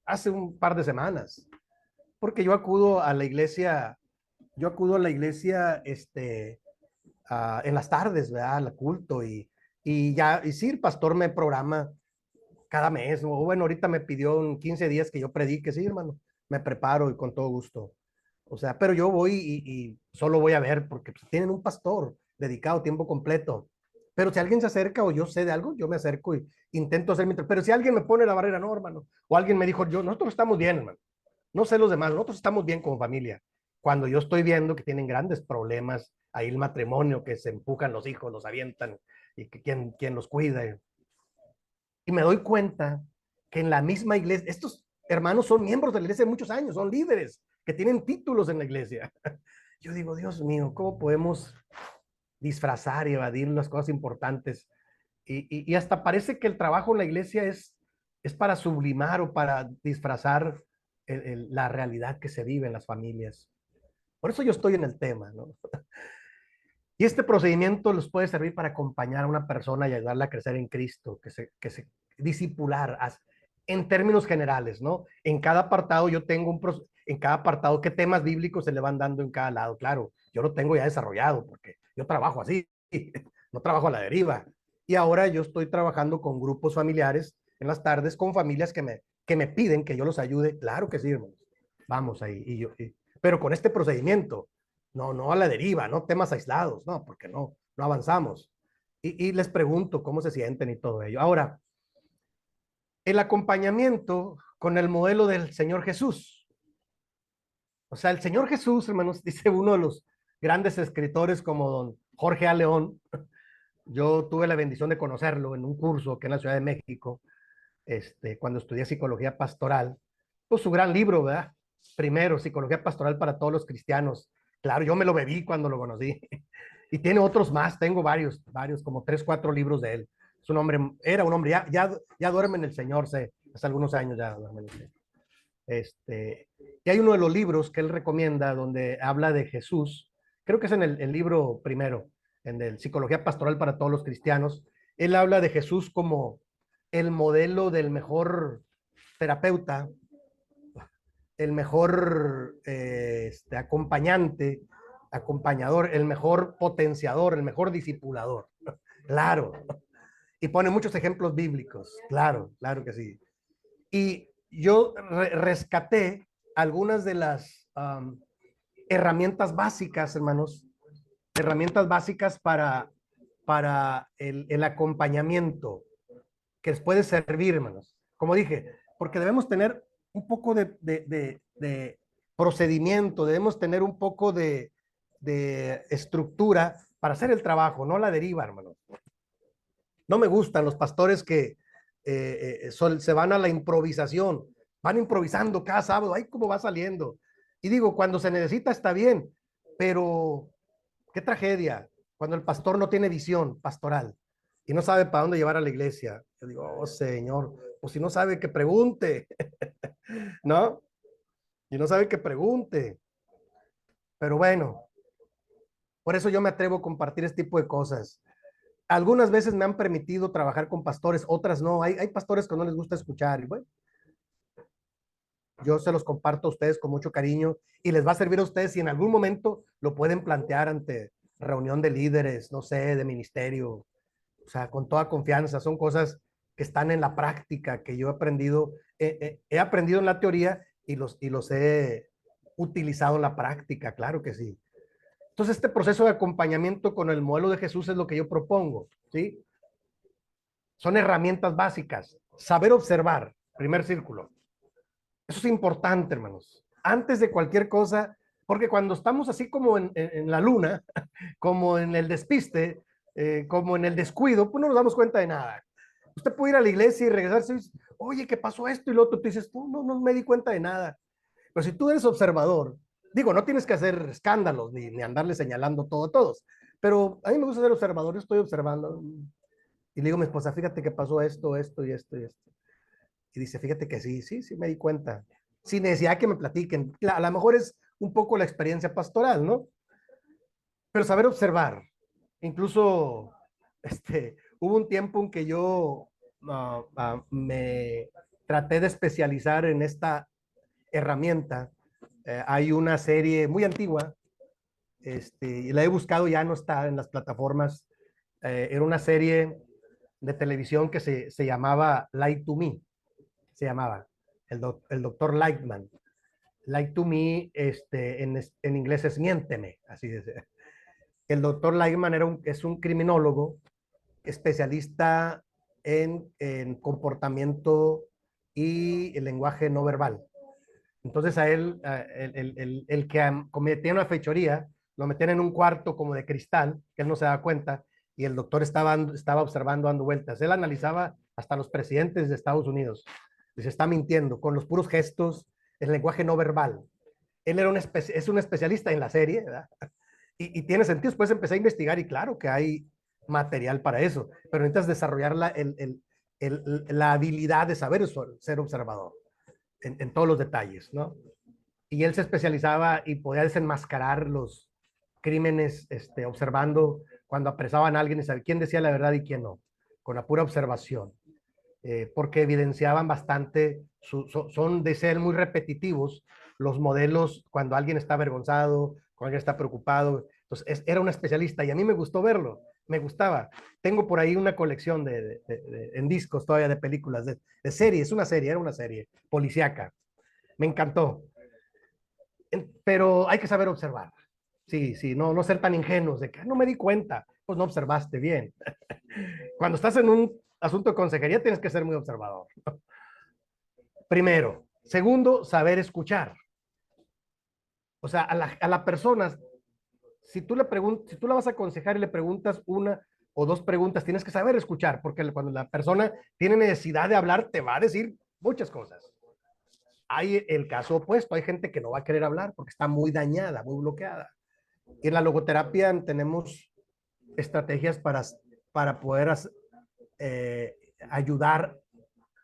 hace un par de semanas, porque yo acudo a la iglesia en las tardes, ¿verdad? Al culto y sí, el pastor me programa cada mes, ¿no? Bueno, ahorita me pidió en 15 días que yo predique, sí, hermano, me preparo y con todo gusto. O sea, pero yo voy y solo voy a ver porque pues, tienen un pastor dedicado tiempo completo. Pero si alguien se acerca o yo sé de algo, yo me acerco y intento hacer mi. Pero si alguien me pone la barrera, no, hermano, o alguien me dijo, nosotros estamos bien, hermano. No sé los demás, nosotros estamos bien como familia. Cuando yo estoy viendo que tienen grandes problemas, ahí el matrimonio, que se empujan los hijos, los avientan, y que quién los cuida. Y me doy cuenta que en la misma iglesia, estos hermanos son miembros de la iglesia de muchos años, son líderes que tienen títulos en la iglesia. Yo digo, Dios mío, ¿cómo podemos disfrazar y evadir las cosas importantes? Y hasta parece que el trabajo en la iglesia es para sublimar o para disfrazar la realidad que se vive en las familias. Por eso yo estoy en el tema, ¿no? Y este procedimiento los puede servir para acompañar a una persona y ayudarla a crecer en Cristo, que se discipular en términos generales, ¿no? En cada apartado yo tengo en cada apartado qué temas bíblicos se le van dando en cada lado. Claro, yo lo tengo ya desarrollado porque yo trabajo así, no trabajo a la deriva. Y ahora yo estoy trabajando con grupos familiares en las tardes, con familias que me piden que yo los ayude. Claro que sí, hermanos. Vamos ahí. Pero con este procedimiento, no a la deriva, no temas aislados, no, porque no avanzamos. Y les pregunto cómo se sienten y todo ello. Ahora, el acompañamiento con el modelo del Señor Jesús. O sea, el Señor Jesús, hermanos, dice uno de los grandes escritores como don Jorge A. León. Yo tuve la bendición de conocerlo en un curso que en la Ciudad de México, cuando estudié psicología pastoral. Pues su gran libro, ¿verdad? Primero, Psicología Pastoral para todos los cristianos. Claro, yo me lo bebí cuando lo conocí. Y tiene otros más, tengo varios, como 3, 4 libros de él. Es un hombre, era un hombre, ya duerme en el Señor, hace algunos años ya duerme en el Señor. Y hay uno de los libros que él recomienda donde habla de Jesús, creo que es en el libro primero, en el Psicología Pastoral para todos los cristianos. Él habla de Jesús como el modelo del mejor terapeuta, el mejor acompañador, el mejor potenciador, el mejor discipulador. Claro. Y pone muchos ejemplos bíblicos. Claro que sí. Y yo rescaté algunas de las herramientas básicas, hermanos, herramientas básicas para el acompañamiento que les puede servir, hermanos. Como dije, porque debemos tener un poco de procedimiento, debemos tener un poco de estructura para hacer el trabajo, no la deriva, hermano. No me gustan los pastores que se van a la improvisación, van improvisando cada sábado, ay, cómo va saliendo. Y digo, cuando se necesita está bien, pero qué tragedia cuando el pastor no tiene visión pastoral y no sabe para dónde llevar a la iglesia. Yo digo, oh Señor, pues si no sabe que pregunte, ¿no? Y no sabe que pregunte. Pero bueno, por eso yo me atrevo a compartir este tipo de cosas. Algunas veces me han permitido trabajar con pastores, otras no. Hay pastores que no les gusta escuchar. Y bueno, yo se los comparto a ustedes con mucho cariño y les va a servir a ustedes si en algún momento lo pueden plantear ante reunión de líderes, no sé, de ministerio. O sea, con toda confianza. Son cosas que están en la práctica, que yo he aprendido en la teoría y los he utilizado en la práctica, claro que sí. Entonces, este proceso de acompañamiento con el modelo de Jesús es lo que yo propongo, ¿sí? Son herramientas básicas. Saber observar, primer círculo. Eso es importante, hermanos. Antes de cualquier cosa, porque cuando estamos así como en la luna, como en el despiste, como en el descuido, pues no nos damos cuenta de nada. Usted puede ir a la iglesia y regresarse y dice, oye, ¿qué pasó esto y lo otro? Tú dices, no me di cuenta de nada. Pero si tú eres observador, digo, no tienes que hacer escándalos ni andarle señalando todo a todos, pero a mí me gusta ser observador, yo estoy observando y le digo a mi esposa, fíjate que pasó esto, esto y esto y esto. Y dice, fíjate que sí me di cuenta. Sin necesidad que me platiquen. A lo mejor es un poco la experiencia pastoral, ¿no? Pero saber observar. Incluso, hubo un tiempo en que yo me traté de especializar en esta herramienta. Hay una serie muy antigua, y la he buscado, ya no está en las plataformas. Era una serie de televisión que se llamaba Light to Me, se llamaba, el doctor Lightman. Light to Me, en inglés es miénteme, así es. El doctor Lightman es un criminólogo especialista en comportamiento y el lenguaje no verbal. Entonces a él, el que cometía una fechoría, lo metían en un cuarto como de cristal, que él no se daba cuenta, y el doctor estaba observando, dando vueltas. Él analizaba hasta los presidentes de Estados Unidos. Les está mintiendo con los puros gestos, el lenguaje no verbal. Él es un especialista en la serie, ¿verdad? Y tiene sentido. Después empecé a investigar y claro que hay material para eso, pero necesitas desarrollar la habilidad de saber ser observador en todos los detalles, ¿no? Y él se especializaba y podía desenmascarar los crímenes, observando cuando apresaban a alguien y saber quién decía la verdad y quién no, con la pura observación, porque evidenciaban bastante, son de ser muy repetitivos los modelos cuando alguien está avergonzado, cuando alguien está preocupado. Entonces, era un especialista y a mí me gustó verlo, me gustaba. Tengo por ahí una colección en discos todavía de películas, de series, era una serie policíaca. Me encantó. Pero hay que saber observar. Sí, no ser tan ingenuos de que no me di cuenta, pues no observaste bien. Cuando estás en un asunto de consejería tienes que ser muy observador. Primero. Segundo, saber escuchar. O sea, a la persona, si tú la vas a aconsejar y le preguntas una o dos preguntas, tienes que saber escuchar, porque cuando la persona tiene necesidad de hablar, te va a decir muchas cosas. Hay el caso opuesto, hay gente que no va a querer hablar porque está muy dañada, muy bloqueada. Y en la logoterapia tenemos estrategias para poder ayudar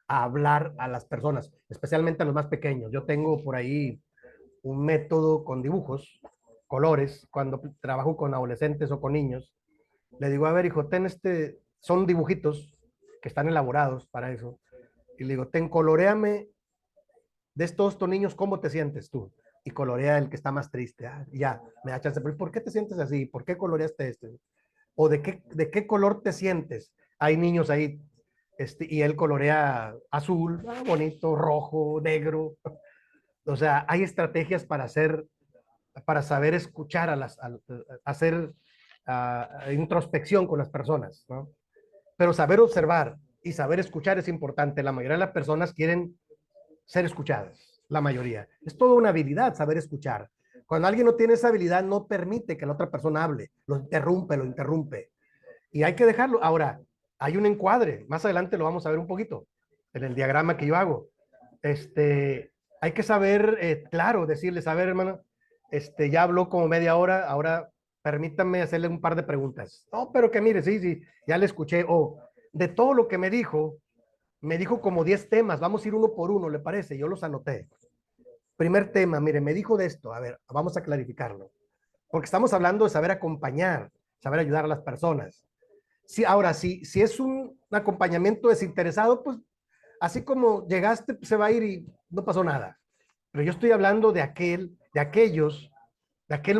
a hablar a las personas, especialmente a los más pequeños. Yo tengo por ahí un método con dibujos, colores, cuando trabajo con adolescentes o con niños. Le digo, a ver, hijo, son dibujitos que están elaborados para eso. Y le digo, coloreame de estos niños, ¿cómo te sientes tú? Y colorea el que está más triste. Ya, me da chance. ¿Por qué te sientes así? ¿Por qué coloreaste este? ¿O de qué color te sientes? Hay niños ahí, y él colorea azul, bonito, rojo, negro. O sea, hay estrategias para saber escuchar hacer introspección con las personas, ¿no? Pero saber observar y saber escuchar es importante. La mayoría de las personas quieren ser escuchadas. la mayoría. Es toda una habilidad saber escuchar. Cuando alguien no tiene esa habilidad, no permite que la otra persona hable, lo interrumpe. Y hay que dejarlo. Ahora, hay un encuadre, más adelante lo vamos a ver un poquito, en el diagrama que yo hago. Hay que saber, claro, decirles, a ver, hermano, ya habló como media hora, ahora permítanme hacerle un par de preguntas. No, pero que mire, sí, ya le escuché. De todo lo que me dijo como 10 temas, vamos a ir uno por uno, ¿le parece? Yo los anoté. Primer tema, mire, me dijo de esto, a ver, vamos a clarificarlo. Porque estamos hablando de saber acompañar, saber ayudar a las personas. Sí, ahora, si es un acompañamiento desinteresado, pues así como llegaste, pues, se va a ir y no pasó nada. Pero yo estoy hablando de aquel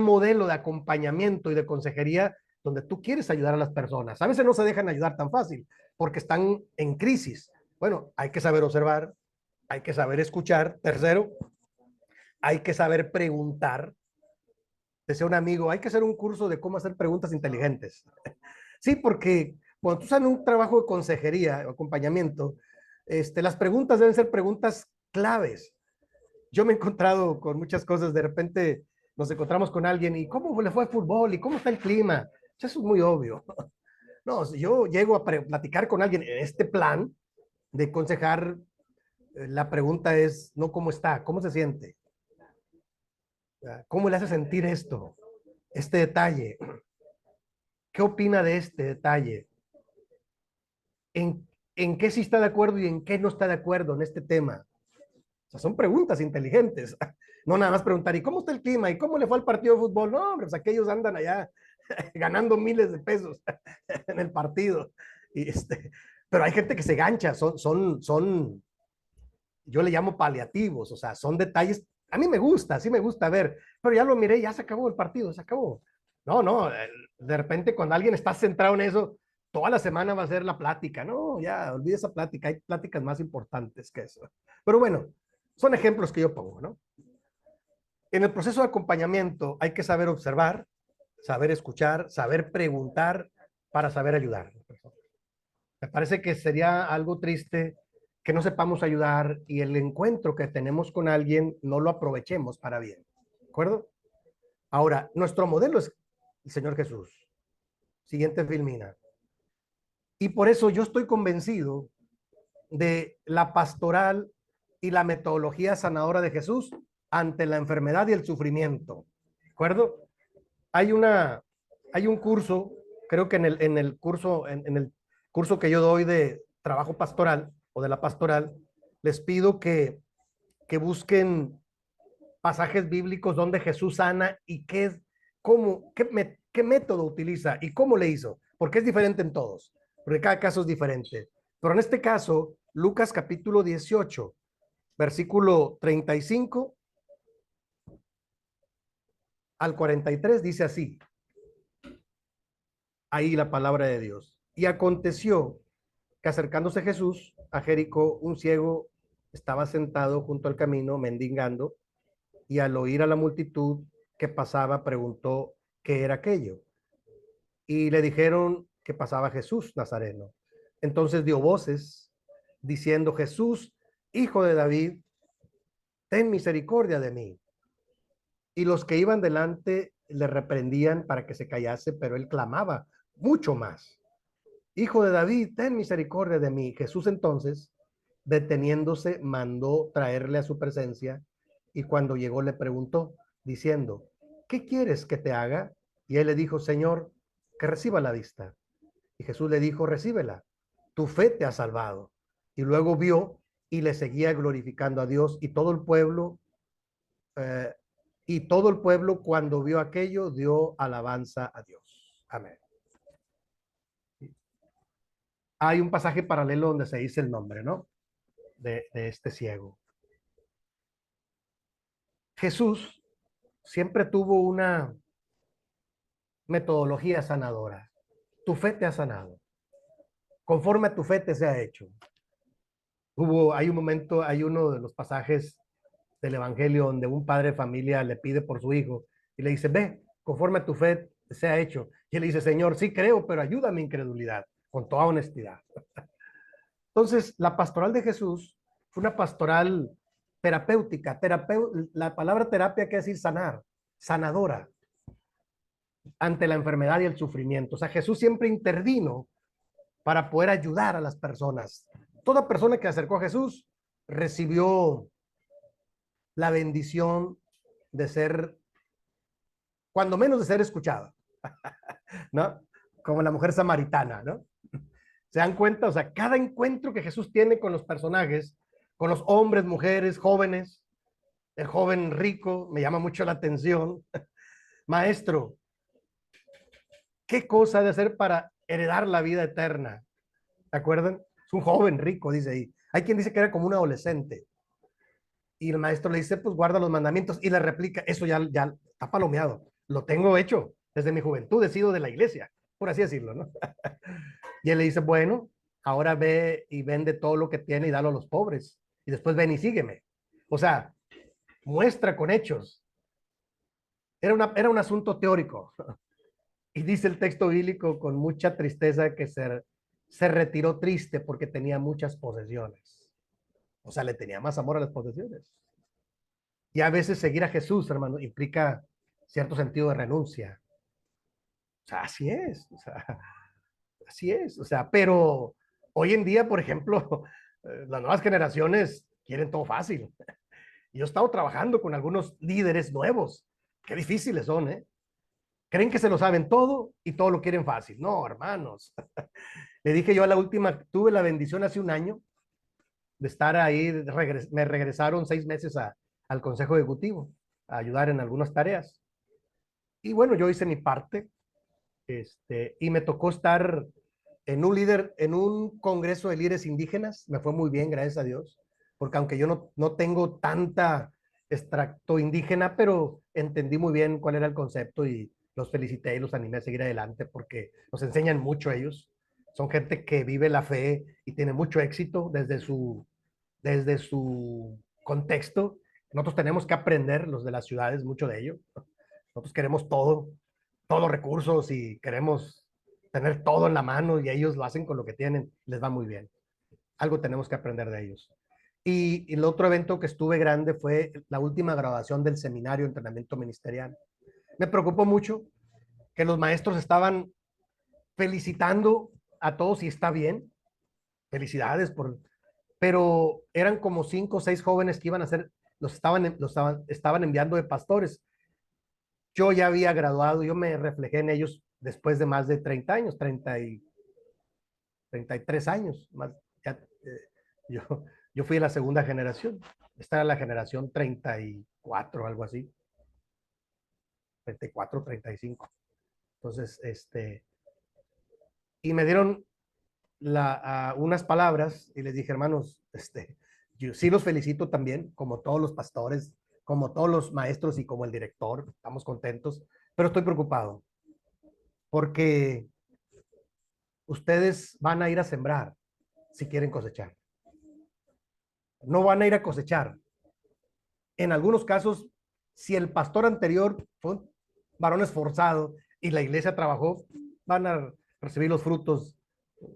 modelo de acompañamiento y de consejería donde tú quieres ayudar a las personas. A veces no se dejan ayudar tan fácil porque están en crisis. Bueno, hay que saber observar, hay que saber escuchar. Tercero, hay que saber preguntar. Decía un amigo, hay que hacer un curso de cómo hacer preguntas inteligentes. Sí, porque cuando tú estás en un trabajo de consejería o acompañamiento, las preguntas deben ser preguntas claves. Yo me he encontrado con muchas cosas, de repente nos encontramos con alguien y ¿cómo le fue al fútbol? ¿Y cómo está el clima? Eso es muy obvio. No, si yo llego a platicar con alguien en este plan de aconsejar, la pregunta es no cómo está, cómo se siente, cómo le hace sentir esto, este detalle, qué opina de este detalle, en qué sí está de acuerdo y en qué no está de acuerdo en este tema. O sea, son preguntas inteligentes. No nada más preguntar, ¿y cómo está el clima? ¿Y cómo le fue al partido de fútbol? No, hombre, pues aquellos andan allá ganando miles de pesos en el partido. Y pero hay gente que se gancha, yo le llamo paliativos, o sea, son detalles. A mí me gusta, sí me gusta ver, pero ya lo miré, ya se acabó el partido, se acabó. No, de repente cuando alguien está centrado en eso, toda la semana va a ser la plática. No, ya, olvide esa plática, hay pláticas más importantes que eso. Pero bueno, son ejemplos que yo pongo, ¿no? En el proceso de acompañamiento hay que saber observar, saber escuchar, saber preguntar para saber ayudar. Me parece que sería algo triste que no sepamos ayudar y el encuentro que tenemos con alguien no lo aprovechemos para bien. ¿De acuerdo? Ahora, nuestro modelo es el Señor Jesús. Siguiente filmina. Y por eso yo estoy convencido de la pastoral y la metodología sanadora de Jesús ante la enfermedad y el sufrimiento. ¿De acuerdo? Hay un curso, creo que en el curso que yo doy de trabajo pastoral o de la pastoral, les pido que busquen pasajes bíblicos donde Jesús sana y qué método utiliza y cómo le hizo, porque es diferente en todos, porque cada caso es diferente. Pero en este caso, Lucas capítulo 18, versículo 35 al 43 dice así, ahí la palabra de Dios. Y aconteció que acercándose Jesús a Jericó, un ciego estaba sentado junto al camino mendigando y al oír a la multitud que pasaba preguntó qué era aquello. Y le dijeron que pasaba Jesús Nazareno. Entonces dio voces diciendo, Jesús, hijo de David, ten misericordia de mí. Y los que iban delante le reprendían para que se callase, pero él clamaba mucho más. Hijo de David, ten misericordia de mí. Jesús entonces, deteniéndose, mandó traerle a su presencia y cuando llegó le preguntó, diciendo, ¿qué quieres que te haga? Y él le dijo, Señor, que reciba la vista. Y Jesús le dijo, recíbela, tu fe te ha salvado. Y luego vio y le seguía glorificando a Dios eh, y todo el pueblo cuando vio aquello dio alabanza a Dios. Amén. Hay un pasaje paralelo donde se dice el nombre, ¿no? De este ciego. Jesús siempre tuvo una metodología sanadora. Tu fe te ha sanado. Conforme a tu fe te se ha hecho. Hay un momento, hay uno de los pasajes del Evangelio donde un padre de familia le pide por su hijo y le dice, ve, conforme a tu fe se ha hecho. Y él dice, Señor, sí creo, pero ayuda a mi incredulidad, con toda honestidad. Entonces, la pastoral de Jesús fue una pastoral terapéutica. La palabra terapia quiere decir sanar, sanadora ante la enfermedad y el sufrimiento. O sea, Jesús siempre intervino para poder ayudar a las personas. Toda persona que se acercó a Jesús recibió la bendición de ser, cuando menos de ser escuchada, ¿no? Como la mujer samaritana, ¿no? ¿Se dan cuenta? O sea, cada encuentro que Jesús tiene con los personajes, con los hombres, mujeres, jóvenes, el joven rico, me llama mucho la atención. Maestro, ¿qué cosa ha de hacer para heredar la vida eterna? ¿Se acuerdan? Es un joven rico, dice ahí. Hay quien dice que era como un adolescente. Y el maestro le dice, pues guarda los mandamientos. Y le replica, eso ya está palomeado. Lo tengo hecho desde mi juventud, he sido de la iglesia, por así decirlo, ¿no? Y él le dice, bueno, ahora ve y vende todo lo que tiene y dalo a los pobres. Y después ven y sígueme. O sea, muestra con hechos. Era un asunto teórico. Y dice el texto bíblico con mucha tristeza que se retiró triste porque tenía muchas posesiones. O sea, le tenía más amor a las posesiones. Y a veces seguir a Jesús, hermano, implica cierto sentido de renuncia. O sea, así es. O sea, así es. O sea, pero hoy en día, por ejemplo, las nuevas generaciones quieren todo fácil. Yo he estado trabajando con algunos líderes nuevos. Qué difíciles son, ¿eh? Creen que se lo saben todo y todo lo quieren fácil. No, hermanos. Le dije yo a la última, tuve la bendición hace un año de estar ahí, me regresaron 6 meses al Consejo Ejecutivo a ayudar en algunas tareas. Y bueno, yo hice mi parte, y me tocó estar en un congreso de líderes indígenas. Me fue muy bien, gracias a Dios, porque aunque yo no tengo tanta extracto indígena, pero entendí muy bien cuál era el concepto y los felicité y los animé a seguir adelante porque nos enseñan mucho ellos. Son gente que vive la fe y tiene mucho éxito desde su contexto. Nosotros tenemos que aprender, los de las ciudades, mucho de ello. Nosotros queremos todo, todos recursos y queremos tener todo en la mano y ellos lo hacen con lo que tienen, les va muy bien. Algo tenemos que aprender de ellos. Y el otro evento que estuve grande fue la última graduación del seminario de entrenamiento ministerial. Me preocupó mucho que los maestros estaban felicitando a todos y está bien, felicidades pero eran como 5 o 6 jóvenes que iban a ser, estaban enviando de pastores. Yo ya había graduado, yo me reflejé en ellos después de más de 30 años, 33 años, más, ya, yo, yo fui de la segunda generación, esta era la generación 34, algo así, 34, 35. Entonces, y me dieron unas palabras y les dije, hermanos, yo sí los felicito también, como todos los pastores, como todos los maestros y como el director, estamos contentos, pero estoy preocupado porque ustedes van a ir a sembrar si quieren cosechar. No van a ir a cosechar. En algunos casos, si el pastor anterior fue un varón esforzado y la iglesia trabajó, van a recibir los frutos,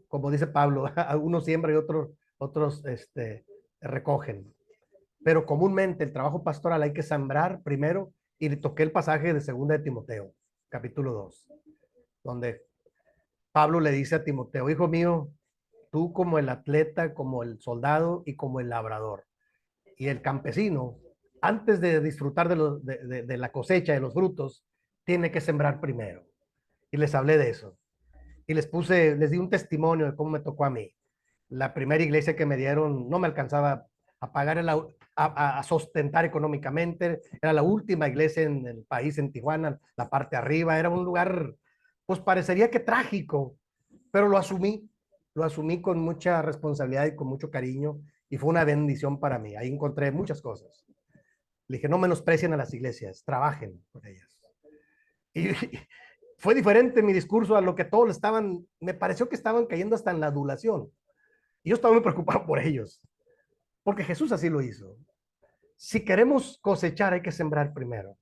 como dice Pablo, algunos siembran y otros recogen. Pero comúnmente el trabajo pastoral hay que sembrar primero, y le toqué el pasaje de 2 de Timoteo, capítulo 2, donde Pablo le dice a Timoteo, hijo mío, tú como el atleta, como el soldado y como el labrador. Y el campesino, antes de disfrutar de la cosecha, de los frutos, tiene que sembrar primero. Y les hablé de eso. Y les di un testimonio de cómo me tocó a mí. La primera iglesia que me dieron no me alcanzaba a pagar, a sustentar económicamente. Era la última iglesia en el país, en Tijuana, la parte de arriba. Era un lugar, pues parecería que trágico, pero lo asumí con mucha responsabilidad y con mucho cariño y fue una bendición para mí. Ahí encontré muchas cosas. Le dije, no menosprecien a las iglesias, trabajen con ellas. Y fue diferente mi discurso a lo que todos estaban, me pareció que estaban cayendo hasta en la adulación. Y yo estaba muy preocupado por ellos, porque Jesús así lo hizo. Si queremos cosechar, hay que sembrar primero,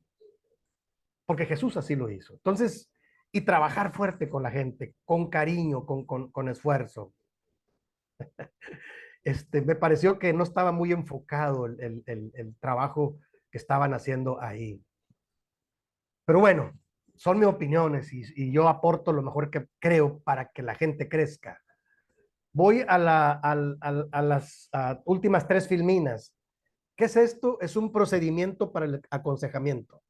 porque Jesús así lo hizo. Entonces, y trabajar fuerte con la gente, con cariño, con esfuerzo. Me pareció que no estaba muy enfocado el trabajo que estaban haciendo ahí. Pero bueno, son mis opiniones y yo aporto lo mejor que creo para que la gente crezca. Voy a las últimas tres filminas. ¿Qué es esto? Es un procedimiento para el aconsejamiento.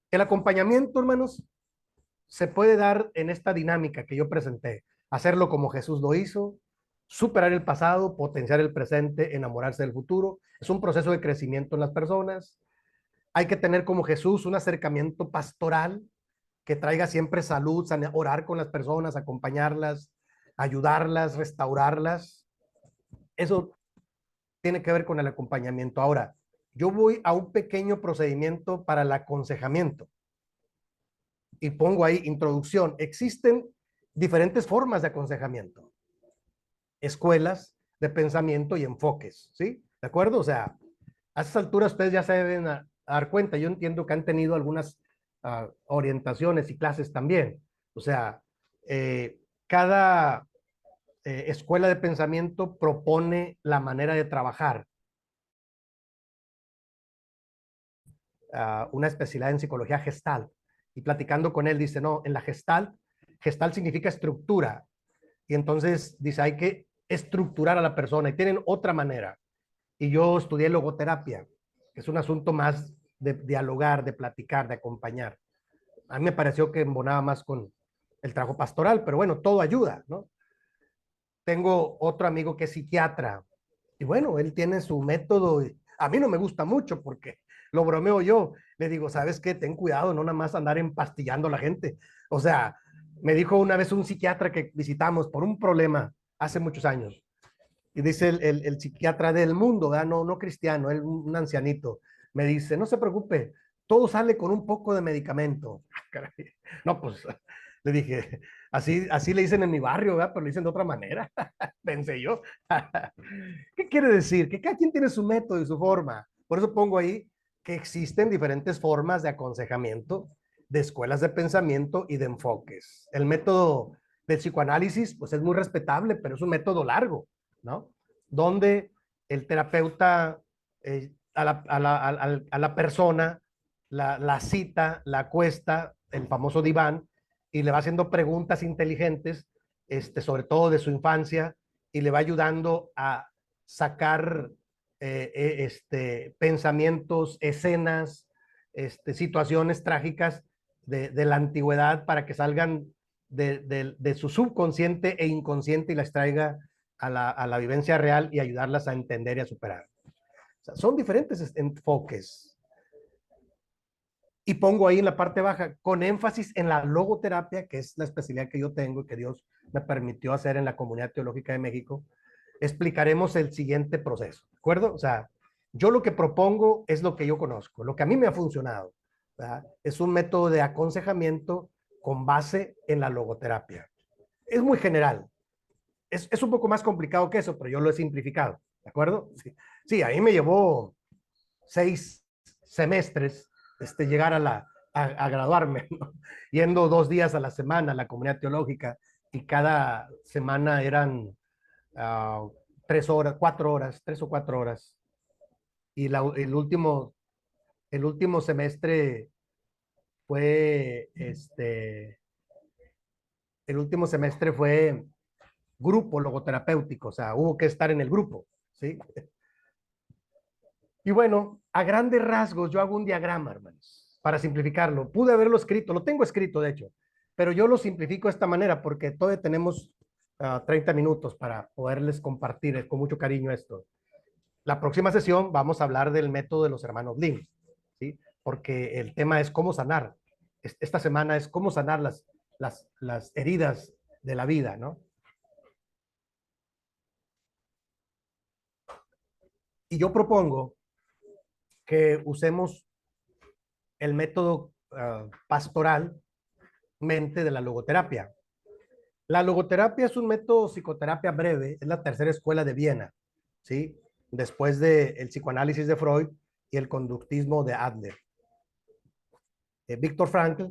El acompañamiento, hermanos, se puede dar en esta dinámica que yo presenté. Hacerlo como Jesús lo hizo, superar el pasado, potenciar el presente, enamorarse del futuro. Es un proceso de crecimiento en las personas. Hay que tener como Jesús un acercamiento pastoral que traiga siempre salud, orar con las personas, acompañarlas, ayudarlas, restaurarlas. Eso tiene que ver con el acompañamiento. Ahora, yo voy a un pequeño procedimiento para el aconsejamiento y pongo ahí introducción. Existen diferentes formas de aconsejamiento, escuelas de pensamiento y enfoques, ¿sí? ¿De acuerdo? O sea, a estas alturas ustedes ya se deben dar cuenta. Yo entiendo que han tenido algunas orientaciones y clases también. O sea, cada escuela de pensamiento propone la manera de trabajar. Una especialidad en psicología Gestalt. Y platicando con él, dice, no, en la Gestalt, Gestalt significa estructura. Y entonces dice, hay que estructurar a la persona y tienen otra manera. Y yo estudié logoterapia, que es un asunto más de dialogar, de platicar, de acompañar. A mí me pareció que embonaba más con el trabajo pastoral, pero bueno, todo ayuda, ¿no? Tengo otro amigo que es psiquiatra y bueno, él tiene su método. A mí no me gusta mucho porque lo bromeo yo. Le digo, ¿sabes qué? Ten cuidado, no nada más andar empastillando a la gente. O sea, me dijo una vez un psiquiatra que visitamos por un problema hace muchos años. Y dice el psiquiatra del mundo, ¿verdad? No, no cristiano, él, un ancianito. Me dice, no se preocupe, todo sale con un poco de medicamento. No, pues le dije, así le dicen en mi barrio, ¿verdad? Pero le dicen de otra manera, pensé yo. ¿Qué quiere decir? Que cada quien tiene su método y su forma. Por eso pongo ahí que existen diferentes formas de aconsejamiento, de escuelas de pensamiento y de enfoques. El método del psicoanálisis, pues es muy respetable, pero es un método largo, ¿no? Donde el terapeuta a la persona la cita, la acuesta, el famoso diván, y le va haciendo preguntas inteligentes, sobre todo de su infancia, y le va ayudando a sacar pensamientos, escenas, situaciones trágicas de la antigüedad para que salgan de su subconsciente e inconsciente y las traiga a la vivencia real y ayudarlas a entender y a superar. O sea, son diferentes enfoques. Y pongo ahí en la parte baja, con énfasis en la logoterapia, que es la especialidad que yo tengo y que Dios me permitió hacer en la Comunidad Teológica de México, explicaremos el siguiente proceso, ¿de acuerdo? O sea, yo lo que propongo es lo que yo conozco, lo que a mí me ha funcionado, ¿verdad? Es un método de aconsejamiento con base en la logoterapia. Es muy general, es un poco más complicado que eso, pero yo lo he simplificado, ¿de acuerdo? Sí, sí, a mí me llevó 6 semestres llegar a graduarme, ¿no? Yendo 2 días a la semana a la comunidad teológica y cada semana eran 3 horas, 4 horas, 3 o 4 horas. Y el último semestre fue, el último semestre fue grupo logoterapéutico, o sea, hubo que estar en el grupo, ¿sí? Y bueno, a grandes rasgos yo hago un diagrama, hermanos, para simplificarlo. Pude haberlo escrito, lo tengo escrito de hecho, pero yo lo simplifico de esta manera porque todavía tenemos 30 minutos para poderles compartir con mucho cariño esto. La próxima sesión vamos a hablar del método de los hermanos Lim, ¿sí? Porque el tema es cómo sanar. Esta semana es cómo sanar las heridas de la vida, ¿no? Y yo propongo que usemos el método pastoral mente de la logoterapia. La logoterapia es un método psicoterapia breve, es la tercera escuela de Viena, ¿sí? Después del psicoanálisis de Freud y el conductismo de Adler. Víctor Frankl,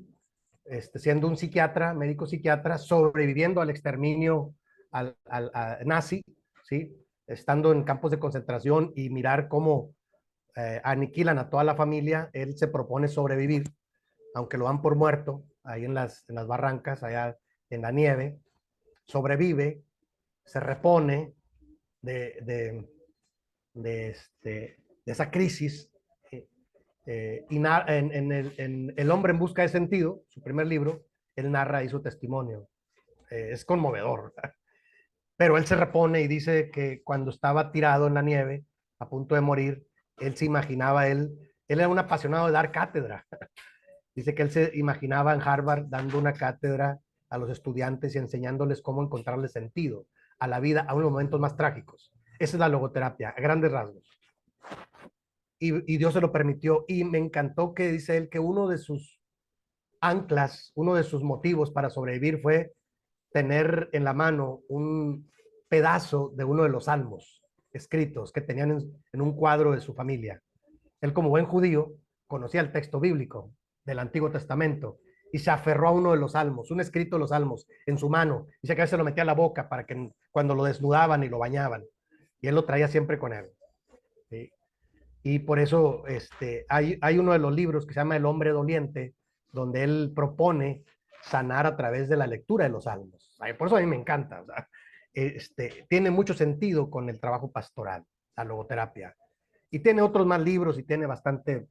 siendo un psiquiatra, médico psiquiatra, sobreviviendo al exterminio nazi, ¿sí? estando en campos de concentración y mirar cómo aniquilan a toda la familia, él se propone sobrevivir, aunque lo dan por muerto, ahí en las barrancas, allá en la nieve, sobrevive, se repone de esa crisis. Y en El hombre en busca de sentido, su primer libro, él narra ahí su testimonio. Es conmovedor. Pero él se repone y dice que cuando estaba tirado en la nieve, a punto de morir, él se imaginaba, él era un apasionado de dar cátedra. Dice que él se imaginaba en Harvard dando una cátedra a los estudiantes y enseñándoles cómo encontrarle sentido a la vida, a unos momentos más trágicos. Esa es la logoterapia, a grandes rasgos. Y Dios se lo permitió. Y me encantó que dice él que uno de sus anclas, uno de sus motivos para sobrevivir fue tener en la mano un pedazo de uno de los salmos escritos que tenían en un cuadro de su familia. Él, como buen judío, conocía el texto bíblico del Antiguo Testamento y se aferró a uno de los salmos, un escrito de los salmos en su mano. Dice que a veces lo metía a la boca para que cuando lo desnudaban y lo bañaban. Y él lo traía siempre con él. ¿Sí? Y por eso hay uno de los libros que se llama El hombre doliente, donde él propone sanar a través de la lectura de los salmos. Por eso a mí me encanta. O sea, tiene mucho sentido con el trabajo pastoral, la logoterapia. Y tiene otros más libros y tiene bastante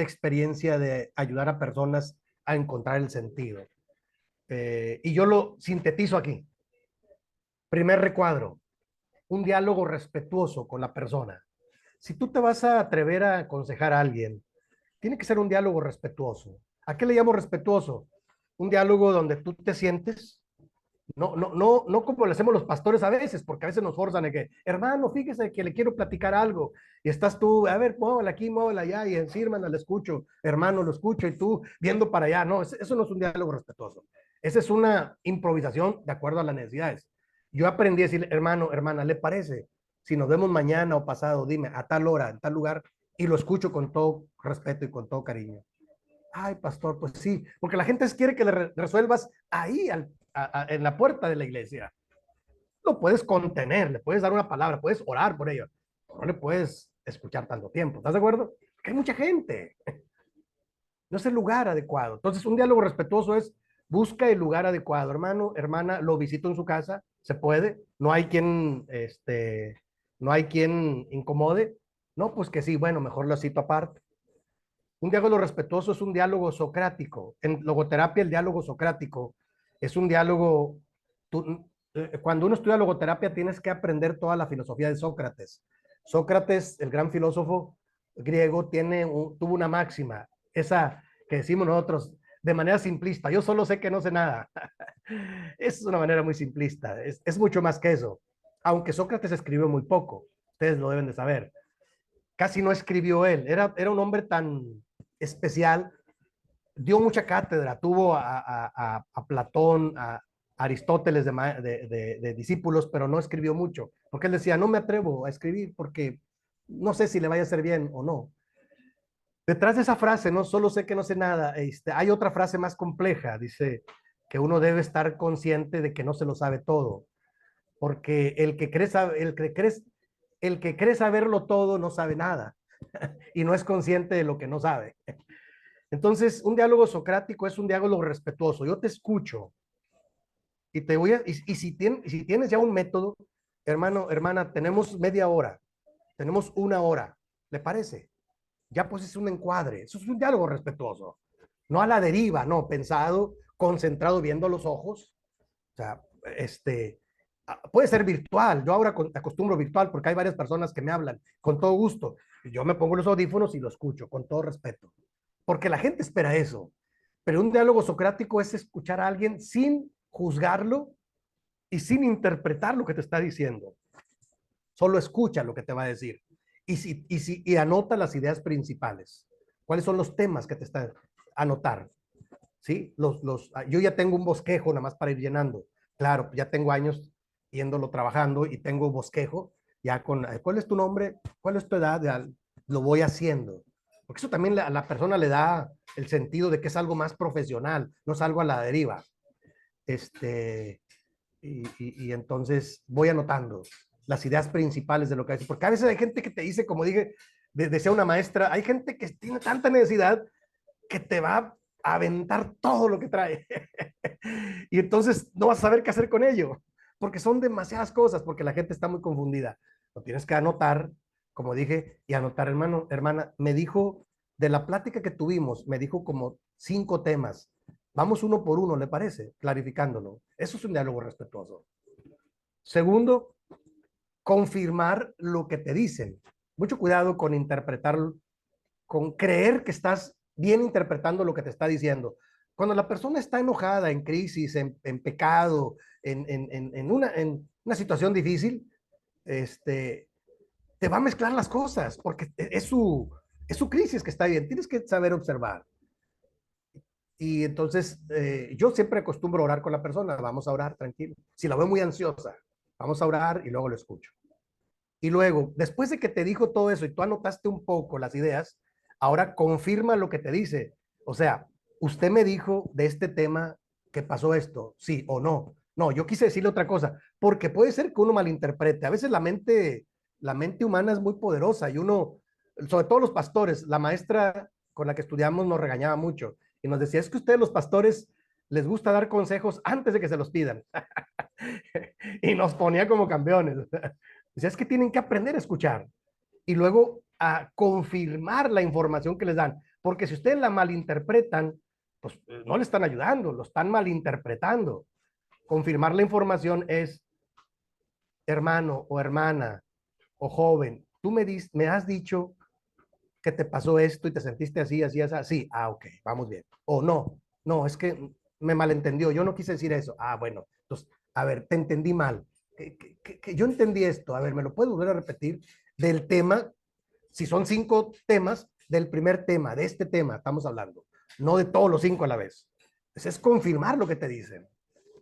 experiencia de ayudar a personas a encontrar el sentido. Y yo lo sintetizo aquí. Primer recuadro, un diálogo respetuoso con la persona. Si tú te vas a atrever a aconsejar a alguien, tiene que ser un diálogo respetuoso. ¿A qué le llamo respetuoso? Un diálogo donde tú te sientes, no como le hacemos los pastores a veces, porque a veces nos forzan de que, hermano, fíjese que le quiero platicar algo, y estás tú, a ver, muévela aquí, muévela allá, y sí, hermano, le escucho, hermano, lo escucho, y tú viendo para allá. No, eso no es un diálogo respetuoso. Esa es una improvisación de acuerdo a las necesidades. Yo aprendí a decir, hermano, hermana, ¿le parece? Si nos vemos mañana o pasado, dime, a tal hora, en tal lugar, y lo escucho con todo respeto y con todo cariño. Ay, pastor, pues sí, porque la gente quiere que le resuelvas ahí en la puerta de la iglesia. Lo puedes contener, le puedes dar una palabra, puedes orar por ello, no le puedes escuchar tanto tiempo. ¿Estás de acuerdo? Que hay mucha gente. No es el lugar adecuado. Entonces, un diálogo respetuoso es busca el lugar adecuado. Hermano, hermana, lo visito en su casa, se puede. No hay quien incomode. No, pues que sí, bueno, mejor lo cito aparte. Un diálogo respetuoso es un diálogo socrático. En logoterapia, el diálogo socrático es un diálogo. Cuando uno estudia logoterapia, tienes que aprender toda la filosofía de Sócrates. Sócrates, el gran filósofo griego, tuvo una máxima, esa que decimos nosotros de manera simplista: yo solo sé que no sé nada. Es una manera muy simplista, es mucho más que eso. Aunque Sócrates escribió muy poco, ustedes lo deben de saber. Casi no escribió él, era un hombre tan especial, dio mucha cátedra, tuvo a Platón, a Aristóteles de discípulos, pero no escribió mucho, porque él decía, no me atrevo a escribir porque no sé si le vaya a hacer bien o no. Detrás de esa frase, no solo sé que no sé nada, hay otra frase más compleja, dice que uno debe estar consciente de que no se lo sabe todo, porque el que cree saberlo todo no sabe nada y no es consciente de lo que no sabe. Entonces, un diálogo socrático es un diálogo respetuoso. Yo te escucho y te voy a, y si tienes ya un método, hermano, hermana, tenemos media hora, tenemos una hora, ¿le parece? Ya pues es un encuadre, eso es un diálogo respetuoso. No a la deriva, no, pensado, concentrado, viendo los ojos. O sea, puede ser virtual. Yo ahora acostumbro virtual porque hay varias personas que me hablan con todo gusto. Yo me pongo los audífonos y lo escucho con todo respeto, porque la gente espera eso. Pero un diálogo socrático es escuchar a alguien sin juzgarlo y sin interpretar lo que te está diciendo. Solo escucha lo que te va a decir y anota las ideas principales. ¿Cuáles son los temas que te están anotar? ¿Sí? Yo ya tengo un bosquejo nada más para ir llenando. Claro, ya tengo años yéndolo trabajando y tengo bosquejo ya con, ¿cuál es tu nombre? ¿Cuál es tu edad? Ya lo voy haciendo. Porque eso también a la persona le da el sentido de que es algo más profesional, no es algo a la deriva. Y entonces voy anotando. las ideas principales de lo que haces. Porque a veces hay gente que te dice, como dije, decía una maestra, hay gente que tiene tanta necesidad que te va a aventar todo lo que trae. Y entonces no vas a saber qué hacer con ello, porque son demasiadas cosas, porque la gente está muy confundida. Lo tienes que anotar, como dije, y anotar, hermano, hermana, me dijo, de la plática que tuvimos, me dijo como 5 temas. Vamos uno por uno, ¿le parece? Clarificándolo. Eso es un diálogo respetuoso. Segundo, confirmar lo que te dicen. Mucho cuidado con interpretar, con creer que estás bien interpretando lo que te está diciendo. Cuando la persona está enojada, en crisis, en pecado, en una situación difícil, te va a mezclar las cosas, porque es su crisis que está bien. Tienes que saber observar. Y entonces yo siempre acostumbro a orar con la persona. Vamos a orar, tranquilo. Si la veo muy ansiosa, vamos a orar y luego lo escucho. Y luego, después de que te dijo todo eso y tú anotaste un poco las ideas, ahora confirma lo que te dice. O sea, usted me dijo de este tema que pasó esto, sí o no. No, yo quise decirle otra cosa, porque puede ser que uno malinterprete. A veces la mente humana es muy poderosa y uno, sobre todo los pastores, la maestra con la que estudiamos nos regañaba mucho y nos decía, es que ustedes los pastores les gusta dar consejos antes de que se los pidan. Y nos ponía como campeones. Decía, es que tienen que aprender a escuchar y luego a confirmar la información que les dan, porque si ustedes la malinterpretan, pues no le están ayudando, lo están malinterpretando. Confirmar la información es, hermano o hermana o joven, tú me has dicho que te pasó esto y te sentiste así, así, así, así. Ah, ok, vamos bien. O no, no, es que me malentendió, yo no quise decir eso. Ah, bueno, entonces, a ver, te entendí mal. Que yo entendí esto, a ver, ¿me lo puedes volver a repetir? Del tema, si son 5 temas, del primer tema, de este tema estamos hablando, no de todos los 5 a la vez. Entonces, es confirmar lo que te dicen.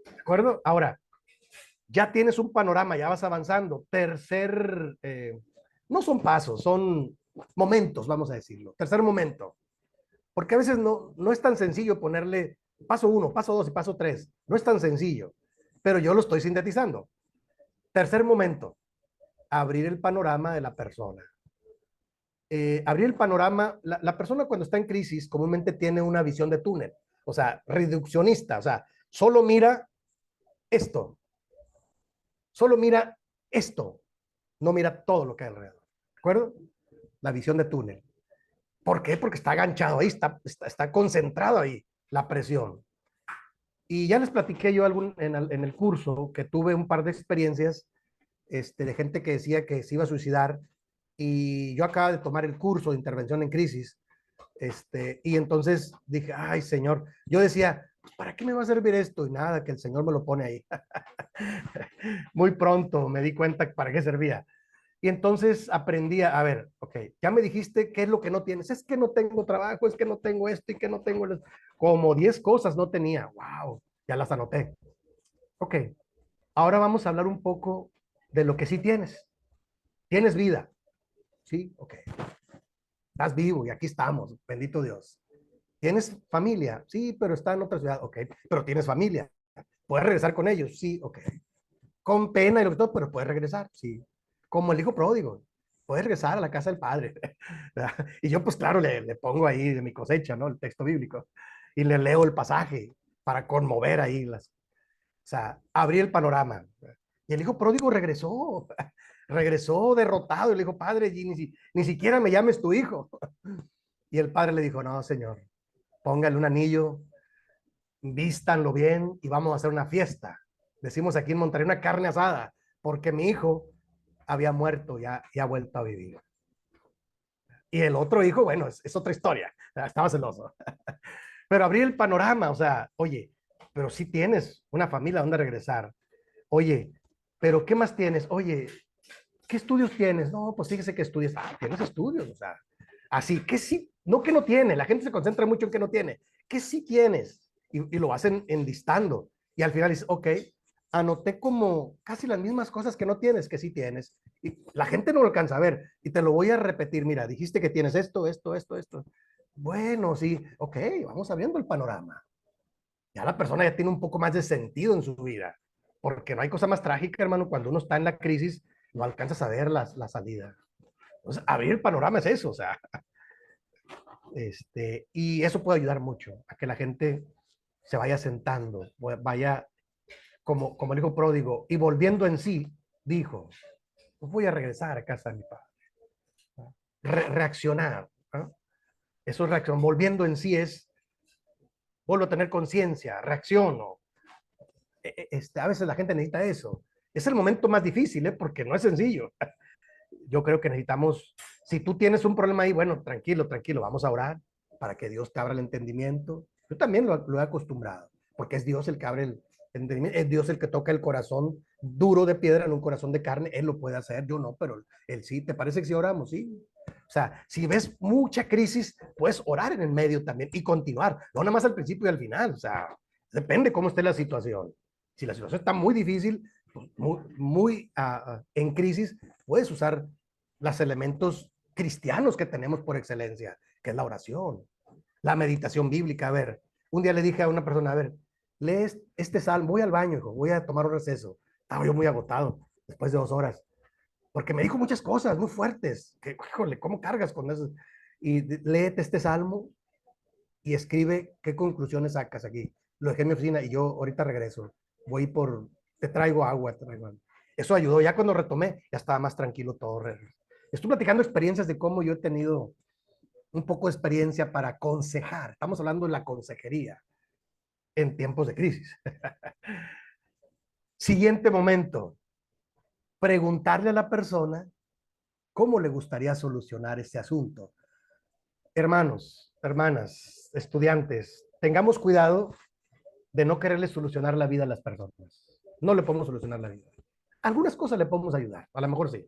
¿De acuerdo? Ahora, ya tienes un panorama, ya vas avanzando. Tercer, no son pasos, son momentos, vamos a decirlo. Tercer momento, porque a veces no es tan sencillo ponerle paso 1, paso 2 y paso 3. No es tan sencillo, pero yo lo estoy sintetizando. Tercer momento, abrir el panorama de la persona. Abrir el panorama, la persona cuando está en crisis comúnmente tiene una visión de túnel, o sea, reduccionista, o sea, solo mira esto, solo mira esto, no mira todo lo que hay alrededor. ¿De acuerdo? La visión de túnel. ¿Por qué? Porque está enganchado ahí, está concentrado ahí la presión. Y ya les platiqué yo en el curso que tuve un par de experiencias de gente que decía que se iba a suicidar y yo acabo de tomar el curso de intervención en crisis. Y entonces dije, ay, Señor, yo decía, pues, ¿para qué me va a servir esto? Y nada, que el Señor me lo pone ahí. Muy pronto me di cuenta para qué servía. Y entonces aprendí a ver, ok, ya me dijiste qué es lo que no tienes. Es que no tengo trabajo, es que no tengo esto y que no tengo... Como 10 cosas no tenía. Wow, ya las anoté. Ok, ahora vamos a hablar un poco de lo que sí tienes. Tienes vida, ¿sí? Ok. Estás vivo y aquí estamos, bendito Dios. ¿Tienes familia? Sí, pero está en otra ciudad. Ok, pero tienes familia. ¿Puedes regresar con ellos? Sí, ok. Con pena y lo que todo, pero puedes regresar, sí. Como el hijo pródigo, puedes regresar a la casa del padre. Y yo, pues claro, le pongo ahí de mi cosecha, ¿no? El texto bíblico. Y le leo el pasaje para conmover ahí las... O sea, abrir el panorama. Y el hijo pródigo regresó, regresó derrotado y le dijo, padre, ni siquiera me llames tu hijo. Y el padre le dijo, no, señor, póngale un anillo, vístanlo bien y vamos a hacer una fiesta. Decimos aquí en Monterrey una carne asada, porque mi hijo había muerto y ha vuelto a vivir. Y el otro hijo, bueno, es otra historia, estaba celoso. Pero abrir el panorama, o sea, oye, pero si sí tienes una familia donde regresar. Oye, pero ¿qué más tienes? Oye, ¿qué estudios tienes? No, pues fíjese que estudias. Ah, tienes estudios, o sea, así que sí, no que no tiene, la gente se concentra mucho en que no tiene, que sí tienes, y lo hacen enlistando, y al final dices, ok, anoté como casi las mismas cosas que no tienes, que sí tienes, y la gente no lo alcanza a ver, y te lo voy a repetir, mira, dijiste que tienes esto, esto, esto, esto, bueno, sí, ok, vamos abriendo el panorama, ya la persona ya tiene un poco más de sentido en su vida, porque no hay cosa más trágica, hermano, cuando uno está en la crisis no alcanzas a ver la salida. Entonces, abrir el panorama es eso, o sea, y eso puede ayudar mucho a que la gente se vaya sentando, vaya como el hijo pródigo, y volviendo en sí, dijo, pues voy a regresar a casa de mi padre. Reaccionar, ¿no? Eso es reacción. Volviendo en sí es, vuelvo a tener conciencia, reacciono. A veces la gente necesita eso. Es el momento más difícil, ¿eh? Porque no es sencillo. Yo creo que necesitamos, si tú tienes un problema ahí, bueno, tranquilo, tranquilo, vamos a orar para que Dios te abra el entendimiento. Yo también lo he acostumbrado, porque es Dios el que abre el entendimiento, es Dios el que toca el corazón duro de piedra en un corazón de carne. Él lo puede hacer, yo no, pero él sí. ¿Te parece que si oramos? Sí. O sea, si ves mucha crisis, puedes orar en el medio también y continuar, no nada más al principio y al final. O sea, depende cómo esté la situación. Si la situación está muy difícil, pues muy en crisis, puedes usar los elementos cristianos que tenemos por excelencia, que es la oración, la meditación bíblica. A ver, un día le dije a una persona, a ver, lees este salmo, voy al baño, hijo, voy a tomar un receso. Estaba yo muy agotado después de 2 horas, porque me dijo muchas cosas muy fuertes, que, híjole, ¿cómo cargas con eso? Y léete este salmo y escribe qué conclusiones sacas aquí. Lo dejé en mi oficina y yo ahorita regreso. Voy te traigo agua, te traigo agua. Eso ayudó. Ya cuando retomé, ya estaba más tranquilo todo. Estoy platicando experiencias de cómo yo he tenido un poco de experiencia para aconsejar. Estamos hablando de la consejería en tiempos de crisis. Siguiente momento, preguntarle a la persona cómo le gustaría solucionar este asunto. Hermanos, hermanas, estudiantes, tengamos cuidado de no quererle solucionar la vida a las personas. No le podemos solucionar la vida. Algunas cosas le podemos ayudar, a lo mejor sí,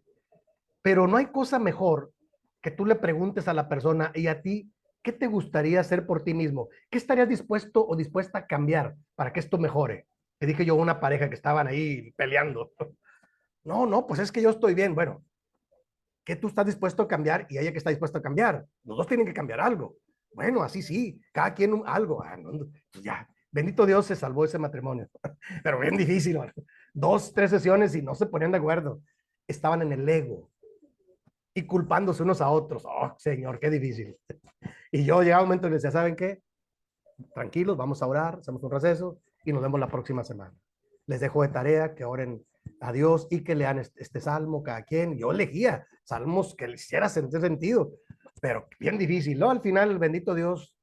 pero no hay cosa mejor que tú le preguntes a la persona y a ti, ¿qué te gustaría hacer por ti mismo? ¿Qué estarías dispuesto o dispuesta a cambiar para que esto mejore? Le dije yo a una pareja que estaban ahí peleando. No, no, pues es que yo estoy bien. Bueno, ¿qué tú estás dispuesto a cambiar y ella que está dispuesta a cambiar? Los dos tienen que cambiar algo. Bueno, así sí, cada quien algo. No, pues ya, bendito Dios, se salvó ese matrimonio. Pero bien difícil, man. 2, 3 sesiones y no se ponían de acuerdo. Estaban en el ego y culpándose unos a otros. Oh, Señor, qué difícil. Y yo llegaba un momento y les decía, ¿saben qué? Tranquilos, vamos a orar, hacemos un receso y nos vemos la próxima semana. Les dejo de tarea que oren a Dios y que lean este salmo cada quien. Yo elegía salmos que les hiciera sentir sentido, pero bien difícil, ¿no? Al final, bendito Dios,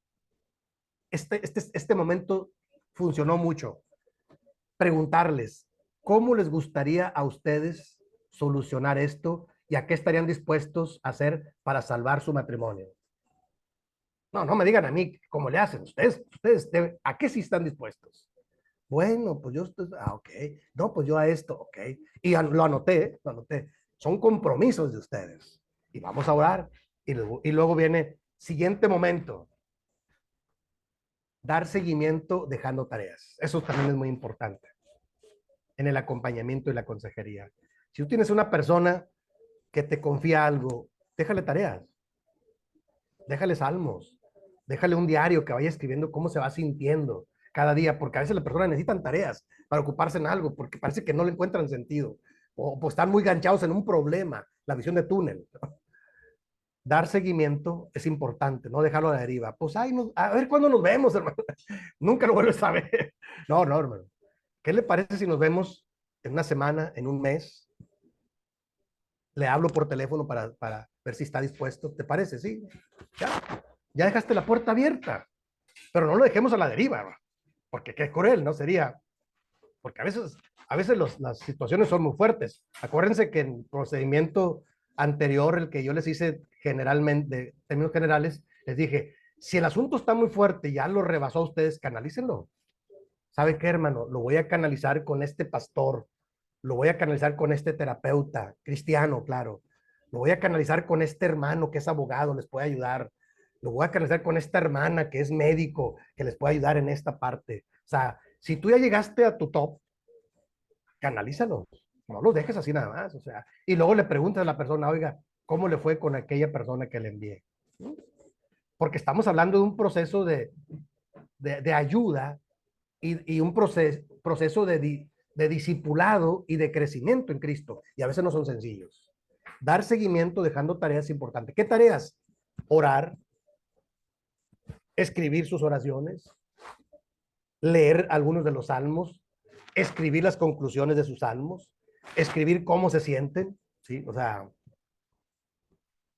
este momento funcionó mucho. Preguntarles, ¿cómo les gustaría a ustedes solucionar esto y a qué estarían dispuestos a hacer para salvar su matrimonio? No, no me digan a mí cómo le hacen. Ustedes ¿a qué sí están dispuestos? Bueno, pues yo, ok. No, pues yo a esto, ok. Y lo anoté, lo anoté. Son compromisos de ustedes. Y vamos a orar. Y luego viene, siguiente momento, dar seguimiento dejando tareas. Eso también es muy importante en el acompañamiento y la consejería. Si tú tienes una persona que te confía algo, déjale tareas, déjale salmos, déjale un diario que vaya escribiendo cómo se va sintiendo cada día, porque a veces las personas necesitan tareas para ocuparse en algo, porque parece que no le encuentran sentido, o pues están muy ganchados en un problema, la visión de túnel. Dar seguimiento es importante, no dejarlo a la deriva. Pues, ay, a ver cuándo nos vemos, hermano. Nunca lo vuelves a ver. No, no, hermano. ¿Qué le parece si nos vemos en una semana, en un mes? Le hablo por teléfono para ver si está dispuesto. ¿Te parece? Sí. Ya dejaste la puerta abierta, pero no lo dejemos a la deriva, porque qué cruel, ¿no? Sería, porque a veces las situaciones son muy fuertes. Acuérdense que en el procedimiento anterior, el que yo les hice generalmente, de términos generales, les dije, si el asunto está muy fuerte, ya lo rebasó a ustedes, canalícenlo. ¿Sabe qué, hermano? Lo voy a canalizar con este pastor, lo voy a canalizar con este terapeuta, cristiano, claro. Lo voy a canalizar con este hermano que es abogado, les puede ayudar. Lo voy a canalizar con esta hermana que es médico, que les puede ayudar en esta parte. O sea, si tú ya llegaste a tu top, canalízalo. No los dejes así nada más. O sea, y luego le preguntas a la persona, oiga, ¿cómo le fue con aquella persona que le envié? Porque estamos hablando de un proceso de ayuda y un proceso de discipulado y de crecimiento en Cristo. Y a veces no son sencillos. Dar seguimiento dejando tareas importantes. ¿Qué tareas? Orar, escribir sus oraciones, leer algunos de los salmos, escribir las conclusiones de sus salmos, escribir cómo se sienten, ¿sí? O sea,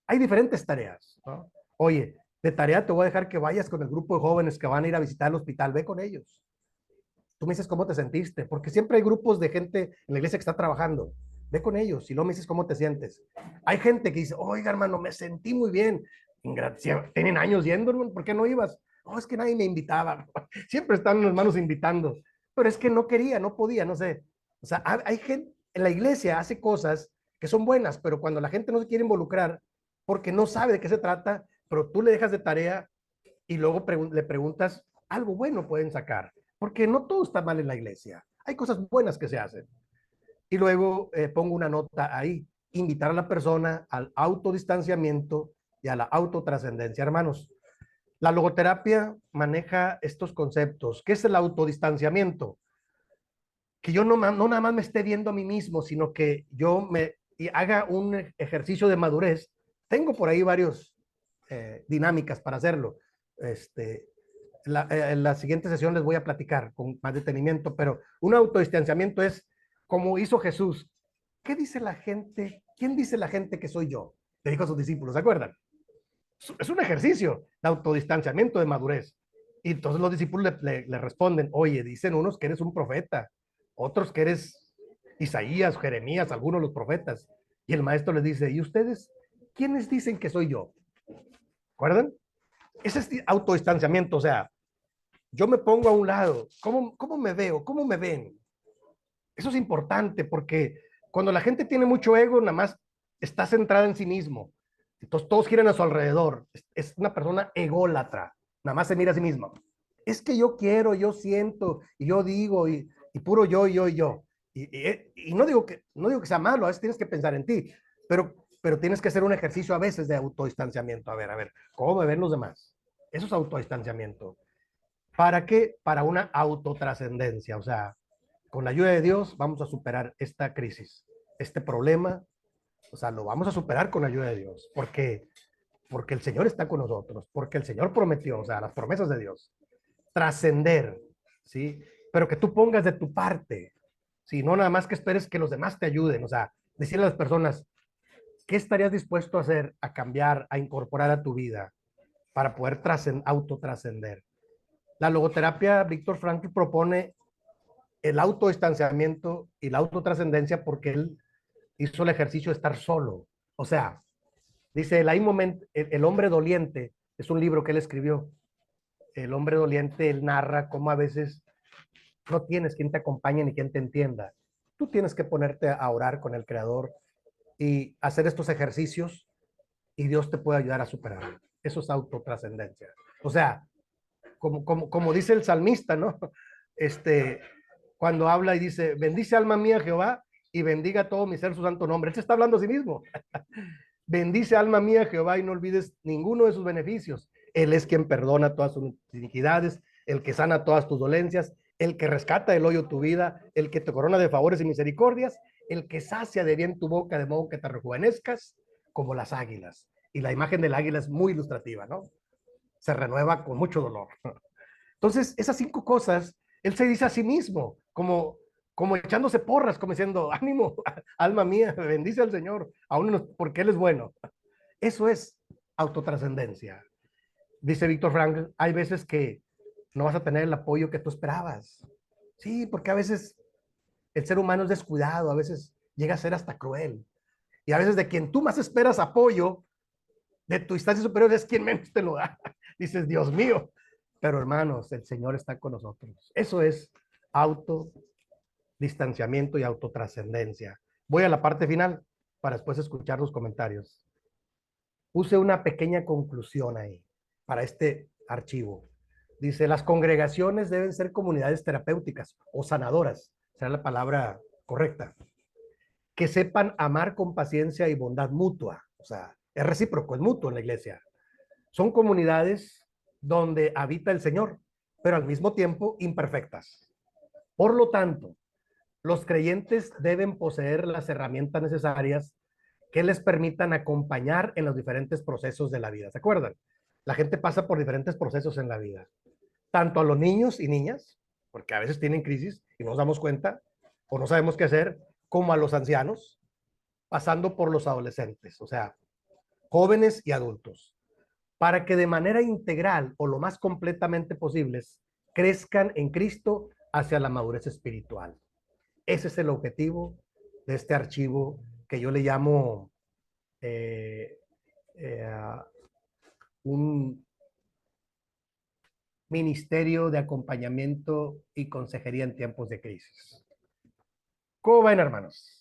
hay diferentes tareas, ¿no? Oye, de tarea te voy a dejar que vayas con el grupo de jóvenes que van a ir a visitar el hospital, ve con ellos. Tú me dices cómo te sentiste, porque siempre hay grupos de gente en la iglesia que está trabajando. Ve con ellos y luego me dices cómo te sientes. Hay gente que dice, oiga, hermano, me sentí muy bien. Tienen años yendo, hermano, ¿por qué no ibas? No, es que nadie me invitaba. Siempre están los hermanos invitando, pero es que no quería, no podía, no sé. O sea, hay gente en la iglesia hace cosas que son buenas, pero cuando la gente no se quiere involucrar porque no sabe de qué se trata, pero tú le dejas de tarea y luego le preguntas, algo bueno pueden sacar, porque no todo está mal en la iglesia. Hay cosas buenas que se hacen. Y luego pongo una nota ahí, invitar a la persona al autodistanciamiento y a la autotrascendencia. Hermanos, la logoterapia maneja estos conceptos. ¿Qué es el autodistanciamiento? Que yo no nada más me esté viendo a mí mismo, sino que yo me haga un ejercicio de madurez. Tengo por ahí varios dinámicas para hacerlo. En la siguiente sesión les voy a platicar con más detenimiento, pero un autodistanciamiento es como hizo Jesús. ¿Qué dice la gente? ¿Quién dice la gente que soy yo? Le dijo a sus discípulos, ¿se acuerdan? Es un ejercicio de autodistanciamiento, de madurez. Y entonces los discípulos le responden, oye, dicen unos que eres un profeta, otros que eres Isaías, Jeremías, algunos de los profetas. Y el maestro les dice, ¿y ustedes quiénes dicen que soy yo? ¿Recuerdan? Ese es autodistanciamiento, o sea, yo me pongo a un lado, ¿cómo me veo? ¿Cómo me ven? Eso es importante porque cuando la gente tiene mucho ego, nada más está centrada en sí mismo. Entonces todos giran a su alrededor. Es una persona ególatra, nada más se mira a sí misma. Es que yo quiero, yo siento, y yo digo, y puro yo, y yo, y yo. Y no digo que sea malo, a veces tienes que pensar en ti, pero tienes que hacer un ejercicio a veces de autodistanciamiento. A ver, ¿cómo me ven los demás? Eso es autodistanciamiento. ¿Para qué? Para una autotrascendencia. O sea, con la ayuda de Dios vamos a superar esta crisis, este problema. O sea, lo vamos a superar con la ayuda de Dios. Porque el Señor está con nosotros, porque el Señor prometió, o sea, las promesas de Dios. Trascender, ¿sí? Pero que tú pongas de tu parte, ¿sí? No nada más que esperes que los demás te ayuden. O sea, decirle a las personas, ¿qué estarías dispuesto a hacer, a cambiar, a incorporar a tu vida para poder autotrascender? La logoterapia, Víctor Frankl propone el autodistanciamiento y la autotrascendencia porque él hizo el ejercicio de estar solo. O sea, dice, el hombre doliente, es un libro que él escribió. El hombre doliente, él narra cómo a veces no tienes quien te acompañe ni quien te entienda. Tú tienes que ponerte a orar con el Creador y hacer estos ejercicios y Dios te puede ayudar a superarlo. Eso es autotrascendencia. O sea, como dice el salmista, ¿no? Este, cuando habla y dice, bendice alma mía Jehová y bendiga todo mi ser su santo nombre. Él se está hablando a sí mismo. Bendice alma mía Jehová y no olvides ninguno de sus beneficios. Él es quien perdona todas tus iniquidades, el que sana todas tus dolencias, el que rescata del hoyo tu vida, el que te corona de favores y misericordias, el que sacia de bien tu boca de modo que te rejuvenezcas como las águilas. Y la imagen del águila es muy ilustrativa, ¿no? Se renueva con mucho dolor. Entonces, esas 5 cosas, él se dice a sí mismo, como echándose porras, como diciendo, ánimo, alma mía, bendice al Señor, aún porque Él es bueno. Eso es autotrascendencia. Dice Víctor Frankl, hay veces que no vas a tener el apoyo que tú esperabas. Sí, porque a veces el ser humano es descuidado, a veces llega a ser hasta cruel. Y a veces de quien tú más esperas apoyo, de tu instancia superior, es quien menos te lo da. Dices, Dios mío. Pero hermanos, el Señor está con nosotros. Eso es autodistanciamiento y autotrascendencia. Voy a la parte final para después escuchar los comentarios. Puse una pequeña conclusión ahí para este archivo. Dice, las congregaciones deben ser comunidades terapéuticas o sanadoras, será la palabra correcta, que sepan amar con paciencia y bondad mutua. O sea, es recíproco, es mutuo en la iglesia. Son comunidades donde habita el Señor, pero al mismo tiempo imperfectas. Por lo tanto, Los creyentes deben poseer las herramientas necesarias que les permitan acompañar en los diferentes procesos de la vida. ¿Se acuerdan? La gente pasa por diferentes procesos en la vida, tanto a los niños y niñas, porque a veces tienen crisis y no nos damos cuenta o no sabemos qué hacer, como a los ancianos, pasando por los adolescentes, o sea, jóvenes y adultos, para que de manera integral o lo más completamente posibles crezcan en Cristo hacia la madurez espiritual. Ese es el objetivo de este archivo que yo le llamo eh, eh, un ministerio de acompañamiento y consejería en tiempos de crisis. ¿Cómo ven, hermanos?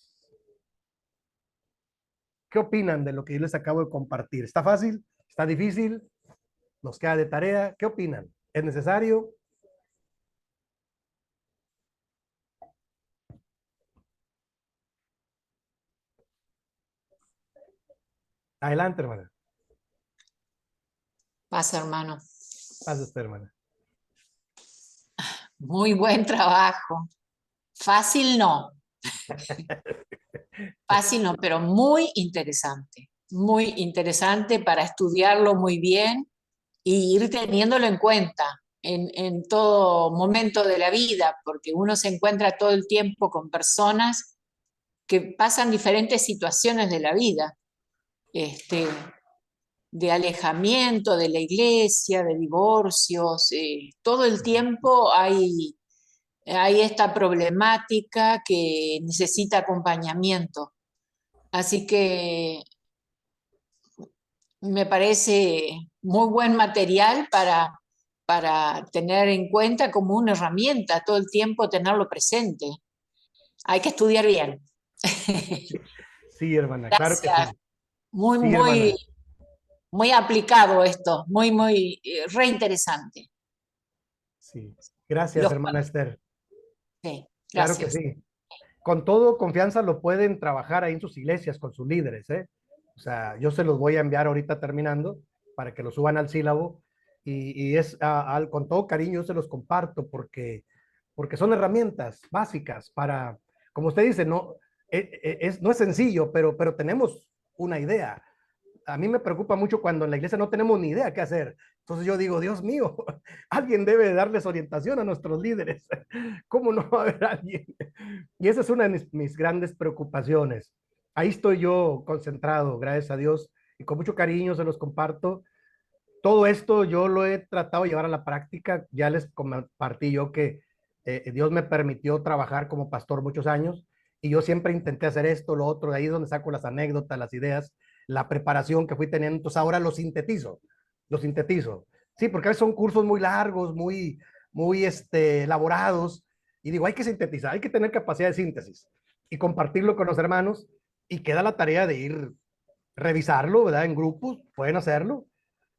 ¿Qué opinan de lo que yo les acabo de compartir? ¿Está fácil? ¿Está difícil? ¿Nos queda de tarea? ¿Qué opinan? ¿Es necesario? Adelante, hermana. Pasa, hermano. Pase usted, hermana. Muy buen trabajo. Fácil no. Fácil no, pero muy interesante. Muy interesante para estudiarlo muy bien y ir teniéndolo en cuenta en todo momento de la vida, porque uno se encuentra todo el tiempo con personas que pasan diferentes situaciones de la vida, de alejamiento de la iglesia, de divorcios, todo el tiempo hay esta problemática que necesita acompañamiento. Así que me parece muy buen material para tener en cuenta como una herramienta, todo el tiempo tenerlo presente. Hay que estudiar bien. Sí, hermana, claro que Gracias. sí. Muy, Sí, hermana. muy aplicado esto, muy reinteresante. Sí. Gracias, Los, hermana Esther. sí, Claro que gracias. sí. Con todo confianza lo pueden trabajar ahí en sus iglesias con sus líderes, ¿eh? O sea, yo se los voy a enviar ahorita terminando para que lo suban al sílabo y es con todo cariño yo se los comparto porque son herramientas básicas para, como usted dice, no no es sencillo, pero tenemos una idea. A mí me preocupa mucho cuando en la iglesia no tenemos ni idea qué hacer. Entonces yo digo, Dios mío, alguien debe darles orientación a nuestros líderes. ¿Cómo no va a haber alguien? Y esa es una de mis grandes preocupaciones. Ahí estoy yo concentrado, gracias a Dios, y con mucho cariño se los comparto. Todo esto yo lo he tratado de llevar a la práctica. Ya les compartí yo que Dios me permitió trabajar como pastor muchos años y yo siempre intenté hacer esto, lo otro, de ahí es donde saco las anécdotas, las ideas, la preparación que fui teniendo. Entonces ahora lo sintetizo, lo sintetizo. Sí, porque a veces son cursos muy largos, muy elaborados y digo, hay que sintetizar, hay que tener capacidad de síntesis y compartirlo con los hermanos y queda la tarea de ir revisarlo, ¿verdad? En grupos, pueden hacerlo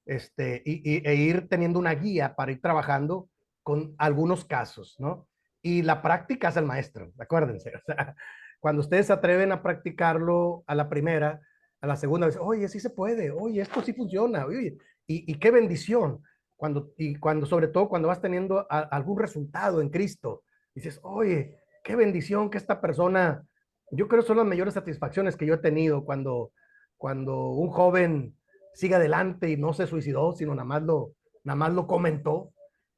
e ir teniendo una guía para ir trabajando con algunos casos, ¿no? Y la práctica es el maestro, acuérdense. O sea, cuando ustedes se atreven a practicarlo a la primera, a la segunda vez, oye, sí se puede, oye, esto sí funciona, oye, y qué bendición. Cuando, sobre todo, cuando vas teniendo algún resultado en Cristo, dices, oye, qué bendición que esta persona, yo creo que son las mayores satisfacciones que yo he tenido cuando un joven sigue adelante y no se suicidó, sino nada más lo comentó,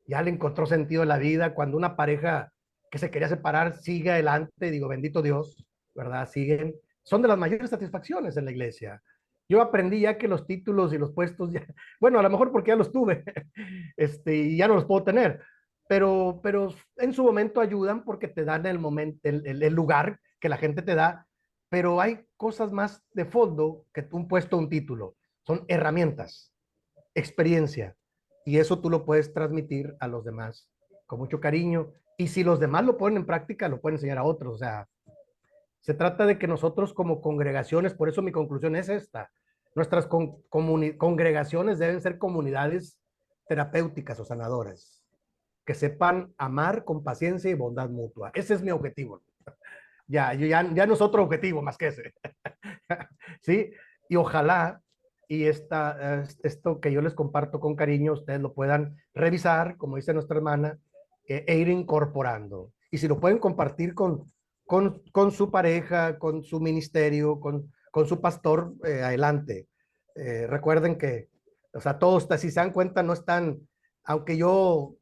ya le encontró sentido en la vida, cuando una pareja que se quería separar sigue adelante, digo, bendito Dios, ¿verdad? Siguen, son de las mayores satisfacciones en la iglesia. Yo aprendí ya que los títulos y los puestos, ya, bueno, a lo mejor porque ya los tuve, y ya no los puedo tener, pero en su momento ayudan porque te dan el momento, el lugar que la gente te da, pero hay cosas más de fondo que un puesto, un título son herramientas, experiencia, y eso tú lo puedes transmitir a los demás con mucho cariño. Y si los demás lo ponen en práctica, lo pueden enseñar a otros. O sea, se trata de que nosotros como congregaciones, por eso mi conclusión es esta, nuestras congregaciones deben ser comunidades terapéuticas o sanadoras, que sepan amar con paciencia y bondad mutua. Ese es mi objetivo. Ya no es otro objetivo más que ese. ¿Sí? Y ojalá esto que yo les comparto con cariño, ustedes lo puedan revisar, como dice nuestra hermana, ir incorporando. Y si lo pueden compartir con su pareja, con su ministerio, con su pastor, adelante. Recuerden que, o sea, todos, si se dan cuenta, no están, aunque yo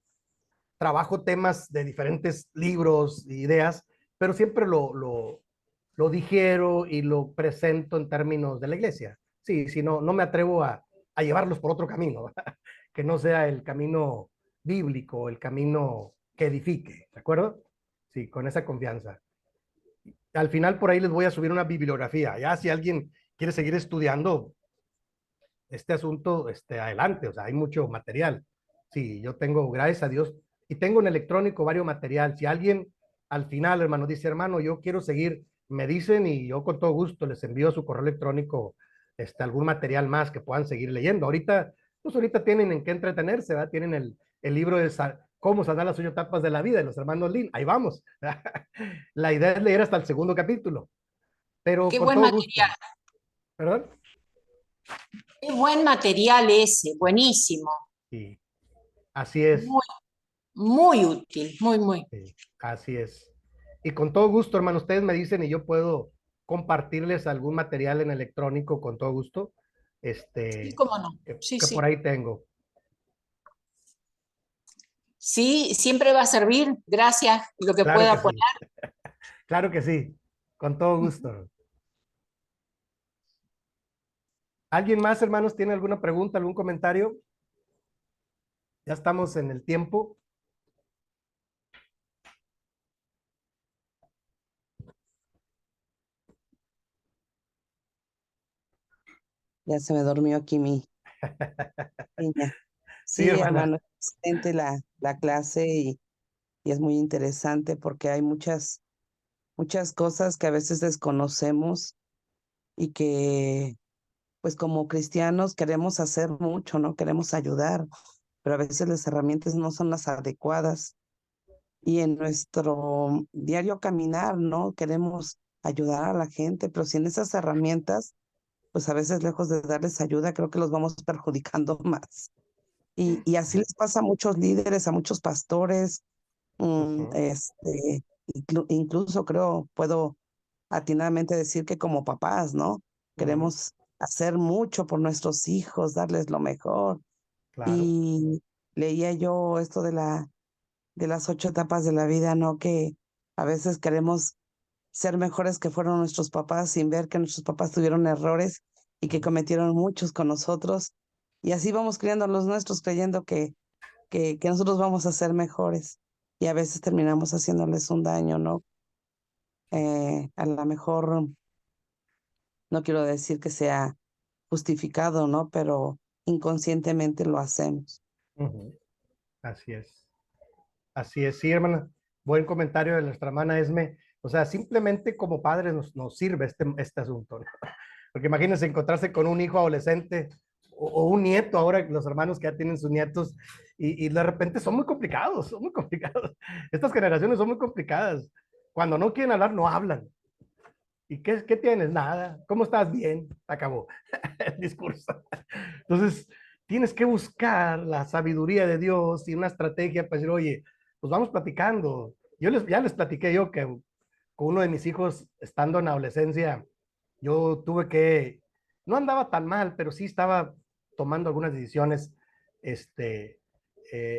trabajo temas de diferentes libros e ideas, pero siempre lo digiero y lo presento en términos de la iglesia. Sí, si no, no me atrevo a llevarlos por otro camino, que no sea el camino bíblico, el camino que edifique, ¿de acuerdo? Sí, con esa confianza. Al final por ahí les voy a subir una bibliografía. Ya si alguien quiere seguir estudiando este asunto, adelante, o sea, hay mucho material. Sí, yo tengo, gracias a Dios, y tengo en electrónico varios material. Si alguien al final, hermano, dice, hermano, yo quiero seguir, me dicen y yo con todo gusto les envío a su correo electrónico algún material más que puedan seguir leyendo. Ahorita, pues ahorita tienen en qué entretenerse, ¿verdad? Tienen el libro de Cómo sanar las 8 etapas de la vida de los hermanos Lin. Ahí vamos. La idea es leer hasta el segundo capítulo, pero Qué con buen todo material, gusto. ¿Perdón? qué buen material ese, buenísimo. Sí, así es. Muy, muy útil, muy, muy. Sí, así es. Y con todo gusto, hermano, ustedes me dicen y yo puedo compartirles algún material en electrónico con todo gusto, Sí, cómo no. Sí, que por sí. ahí tengo. Sí, siempre va a servir. Gracias, lo que Claro que pueda poner. sí, claro que sí, con todo gusto. ¿Alguien más, hermanos, tiene alguna pregunta, algún comentario? Ya estamos en el tiempo. Ya se me durmió aquí mi niña. Sí, Sí, hermana. hermano, excelente la clase y es muy interesante porque hay muchas cosas que a veces desconocemos y que, pues como cristianos queremos hacer mucho, ¿no? Queremos ayudar, pero a veces las herramientas no son las adecuadas. Y en nuestro diario caminar, ¿no? Queremos ayudar a la gente, pero sin esas herramientas, pues a veces lejos de darles ayuda, creo que los vamos perjudicando más. Y así les pasa a muchos líderes, a muchos pastores, Ujú, incluso creo, puedo atinadamente decir que como papás, ¿no? ujú, Queremos hacer mucho por nuestros hijos, darles lo mejor. claro. Y leía yo esto de las 8 etapas de la vida, ¿no? Que a veces queremos ser mejores que fueron nuestros papás sin ver que nuestros papás tuvieron errores y que Ujú, cometieron muchos con nosotros. Y así vamos criando a los nuestros creyendo que nosotros vamos a ser mejores. Y a veces terminamos haciéndoles un daño, ¿no? A lo mejor no quiero decir que sea justificado, ¿no? Pero inconscientemente lo hacemos. ujú. Así es. Así es, sí, hermana. Buen comentario de nuestra hermana Esme. O sea, simplemente como padres nos sirve este asunto, ¿no? Porque imagínense encontrarse con un hijo adolescente o un nieto, ahora los hermanos que ya tienen sus nietos, y de repente son muy complicados, son muy complicados. Estas generaciones son muy complicadas. Cuando no quieren hablar, no hablan. ¿Y qué tienes? Nada. ¿Cómo estás? Bien. Acabó el discurso. Entonces, tienes que buscar la sabiduría de Dios y una estrategia para decir, oye, pues vamos platicando. Ya les platiqué yo que con uno de mis hijos, estando en adolescencia, yo tuve que, no andaba tan mal, pero sí estaba tomando algunas decisiones,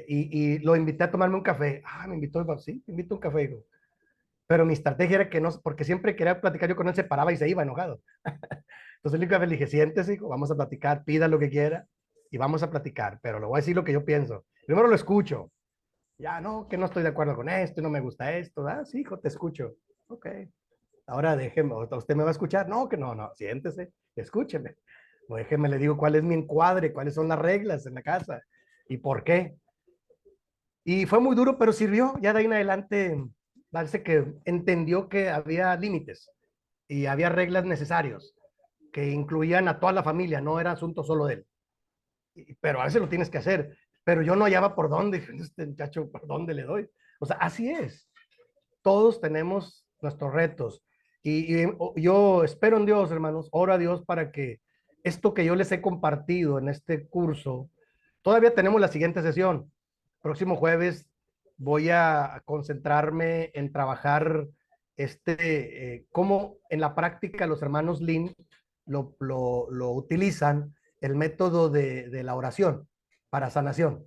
y lo invité a tomarme un café. Ah, me invitó, sí, me invitó a un café, hijo. Pero mi estrategia era que no, porque siempre quería platicar yo con él, se paraba y se iba enojado. Entonces le dije, siéntese, hijo, vamos a platicar, pida lo que quiera y vamos a platicar, pero le voy a decir lo que yo pienso. Primero lo escucho. Ya, no, que no estoy de acuerdo con esto, no me gusta esto. Ah, sí, hijo, te escucho. Ok. Ahora déjeme, usted me va a escuchar. No, que no, no, siéntese, escúcheme. O déjeme, le digo cuál es mi encuadre, cuáles son las reglas en la casa y por qué. Y fue muy duro, pero sirvió. Ya de ahí en adelante, parece que entendió que había límites y había reglas necesarias que incluían a toda la familia, no era asunto solo de él. Pero a veces lo tienes que hacer. Pero yo no hallaba por dónde, este muchacho, por dónde le doy. O sea, así es. Todos tenemos nuestros retos. Y yo espero en Dios, hermanos, oro a Dios para que esto que yo les he compartido en este curso, todavía tenemos la siguiente sesión. Próximo jueves voy a concentrarme en trabajar cómo en la práctica los hermanos Lin lo utilizan el método de la oración para sanación,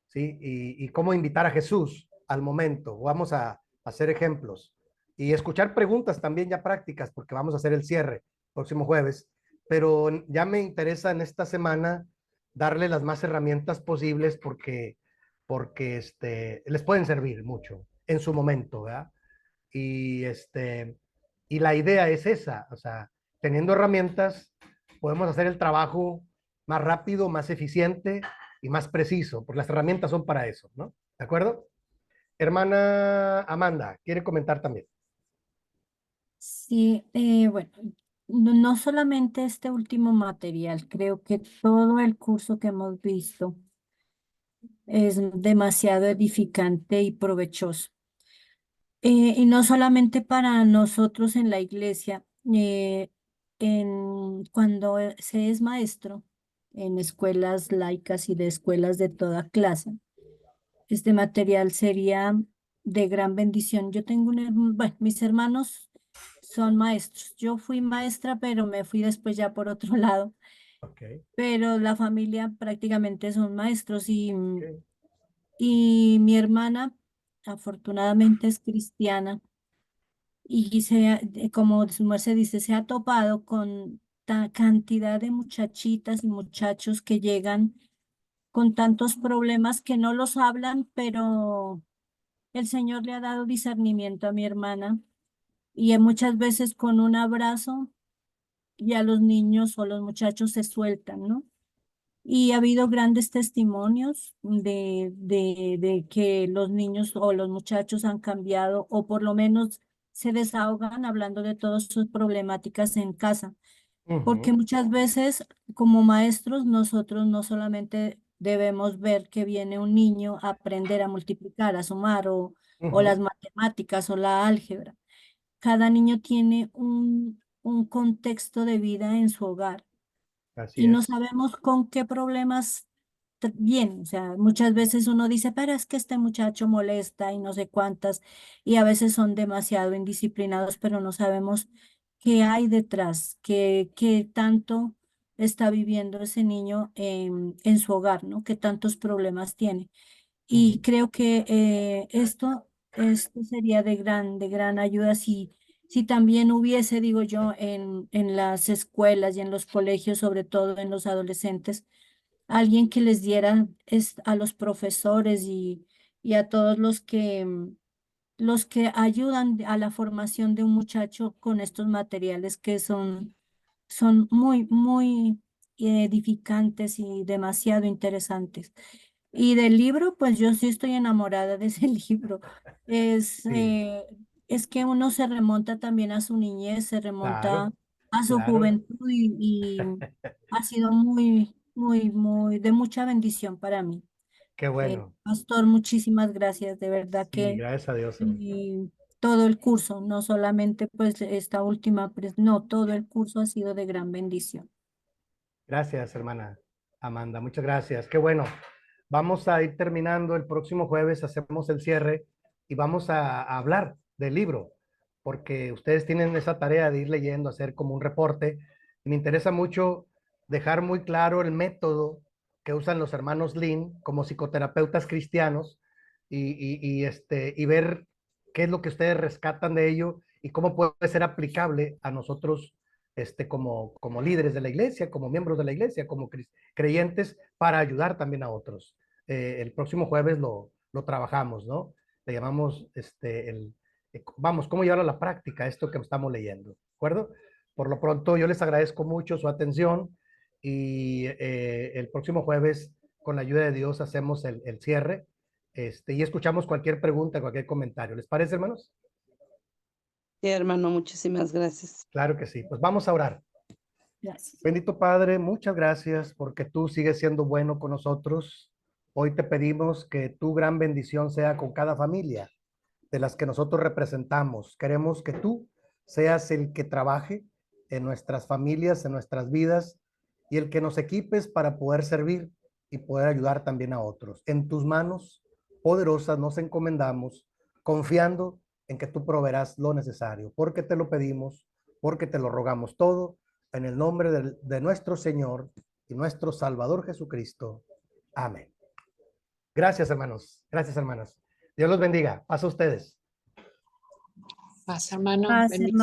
¿sí? Y cómo invitar a Jesús al momento. Vamos a hacer ejemplos y escuchar preguntas también ya prácticas, porque vamos a hacer el cierre próximo jueves, pero ya me interesa en esta semana darle las más herramientas posibles porque les pueden servir mucho en su momento, ¿verdad? Y, y la idea es esa, o sea, teniendo herramientas, podemos hacer el trabajo más rápido, más eficiente y más preciso, porque las herramientas son para eso, ¿no? ¿De acuerdo? Hermana Amanda, ¿quiere comentar también? Sí, bueno, no solamente este último material, creo que todo el curso que hemos visto es demasiado edificante y provechoso. Y no solamente para nosotros en la iglesia, cuando se es maestro en escuelas laicas y de escuelas de toda clase, este material sería de gran bendición. Yo tengo bueno, mis hermanos son maestros. Yo fui maestra, pero me fui después ya por otro lado. Ok, Pero la familia prácticamente son maestros ok. y mi hermana afortunadamente es cristiana y como su merced dice, se ha topado con cantidad de muchachitas y muchachos que llegan con tantos problemas que no los hablan, pero el Señor le ha dado discernimiento a mi hermana y muchas veces con un abrazo ya los niños o los muchachos se sueltan, ¿no? Y ha habido grandes testimonios de que los niños o los muchachos han cambiado o por lo menos se desahogan hablando de todas sus problemáticas en casa. Porque Ujú, muchas veces como maestros nosotros no solamente debemos ver que viene un niño a aprender a multiplicar, a sumar o las ujú. matemáticas o la álgebra. Cada niño tiene un contexto de vida en su hogar Así y no es. sabemos con qué problemas vienen. O sea, muchas veces uno dice, pero es que este muchacho molesta y no sé cuántas, y a veces son demasiado indisciplinados, pero no sabemos qué hay detrás, qué tanto está viviendo ese niño en su hogar, ¿no? Qué tantos problemas tiene. Y Ujú, creo que esto sería de gran ayuda si también hubiese, digo yo, en las escuelas y en los colegios, sobre todo en los adolescentes, alguien que les diera a los profesores y a todos los que ayudan a la formación de un muchacho con estos materiales que son muy edificantes y demasiado interesantes. Y del libro, pues yo sí estoy enamorada de ese libro. Es, sí, eh, es que uno se remonta también a su niñez, se remonta claro, a su claro. juventud y ha sido muy de mucha bendición para mí. Qué bueno. Pastor, muchísimas gracias. De verdad Sí, que gracias a Dios, hermano. todo el curso, no solamente pues esta última, no, todo el curso ha sido de gran bendición. Gracias, hermana Amanda. Muchas gracias. Qué bueno. Vamos a ir terminando el próximo jueves, hacemos el cierre y vamos a hablar del libro, porque ustedes tienen esa tarea de ir leyendo, hacer como un reporte. Y me interesa mucho dejar muy claro el método que usan los hermanos Lin como psicoterapeutas cristianos y ver qué es lo que ustedes rescatan de ello y cómo puede ser aplicable a nosotros como líderes de la iglesia, como miembros de la iglesia, como creyentes, para ayudar también a otros. El próximo jueves lo trabajamos, ¿no? Le llamamos, vamos, cómo llevar a la práctica esto que estamos leyendo, ¿de acuerdo? Por lo pronto, yo les agradezco mucho su atención y el próximo jueves, con la ayuda de Dios, hacemos el cierre y escuchamos cualquier pregunta, cualquier comentario. ¿Les parece, hermanos? Sí, hermano, muchísimas gracias. Claro que sí. Pues vamos a orar. Gracias. Bendito Padre, muchas gracias porque tú sigues siendo bueno con nosotros. Hoy te pedimos que tu gran bendición sea con cada familia de las que nosotros representamos. Queremos que tú seas el que trabaje en nuestras familias, en nuestras vidas y el que nos equipes para poder servir y poder ayudar también a otros. En tus manos poderosas nos encomendamos, confiando en que tú proveerás lo necesario, porque te lo pedimos, porque te lo rogamos todo, en el nombre de nuestro Señor y nuestro Salvador Jesucristo. Amén. Gracias, hermanos. Gracias, hermanas. Dios los bendiga. Paz a ustedes. Paz, hermano. Paz, Bendiciones.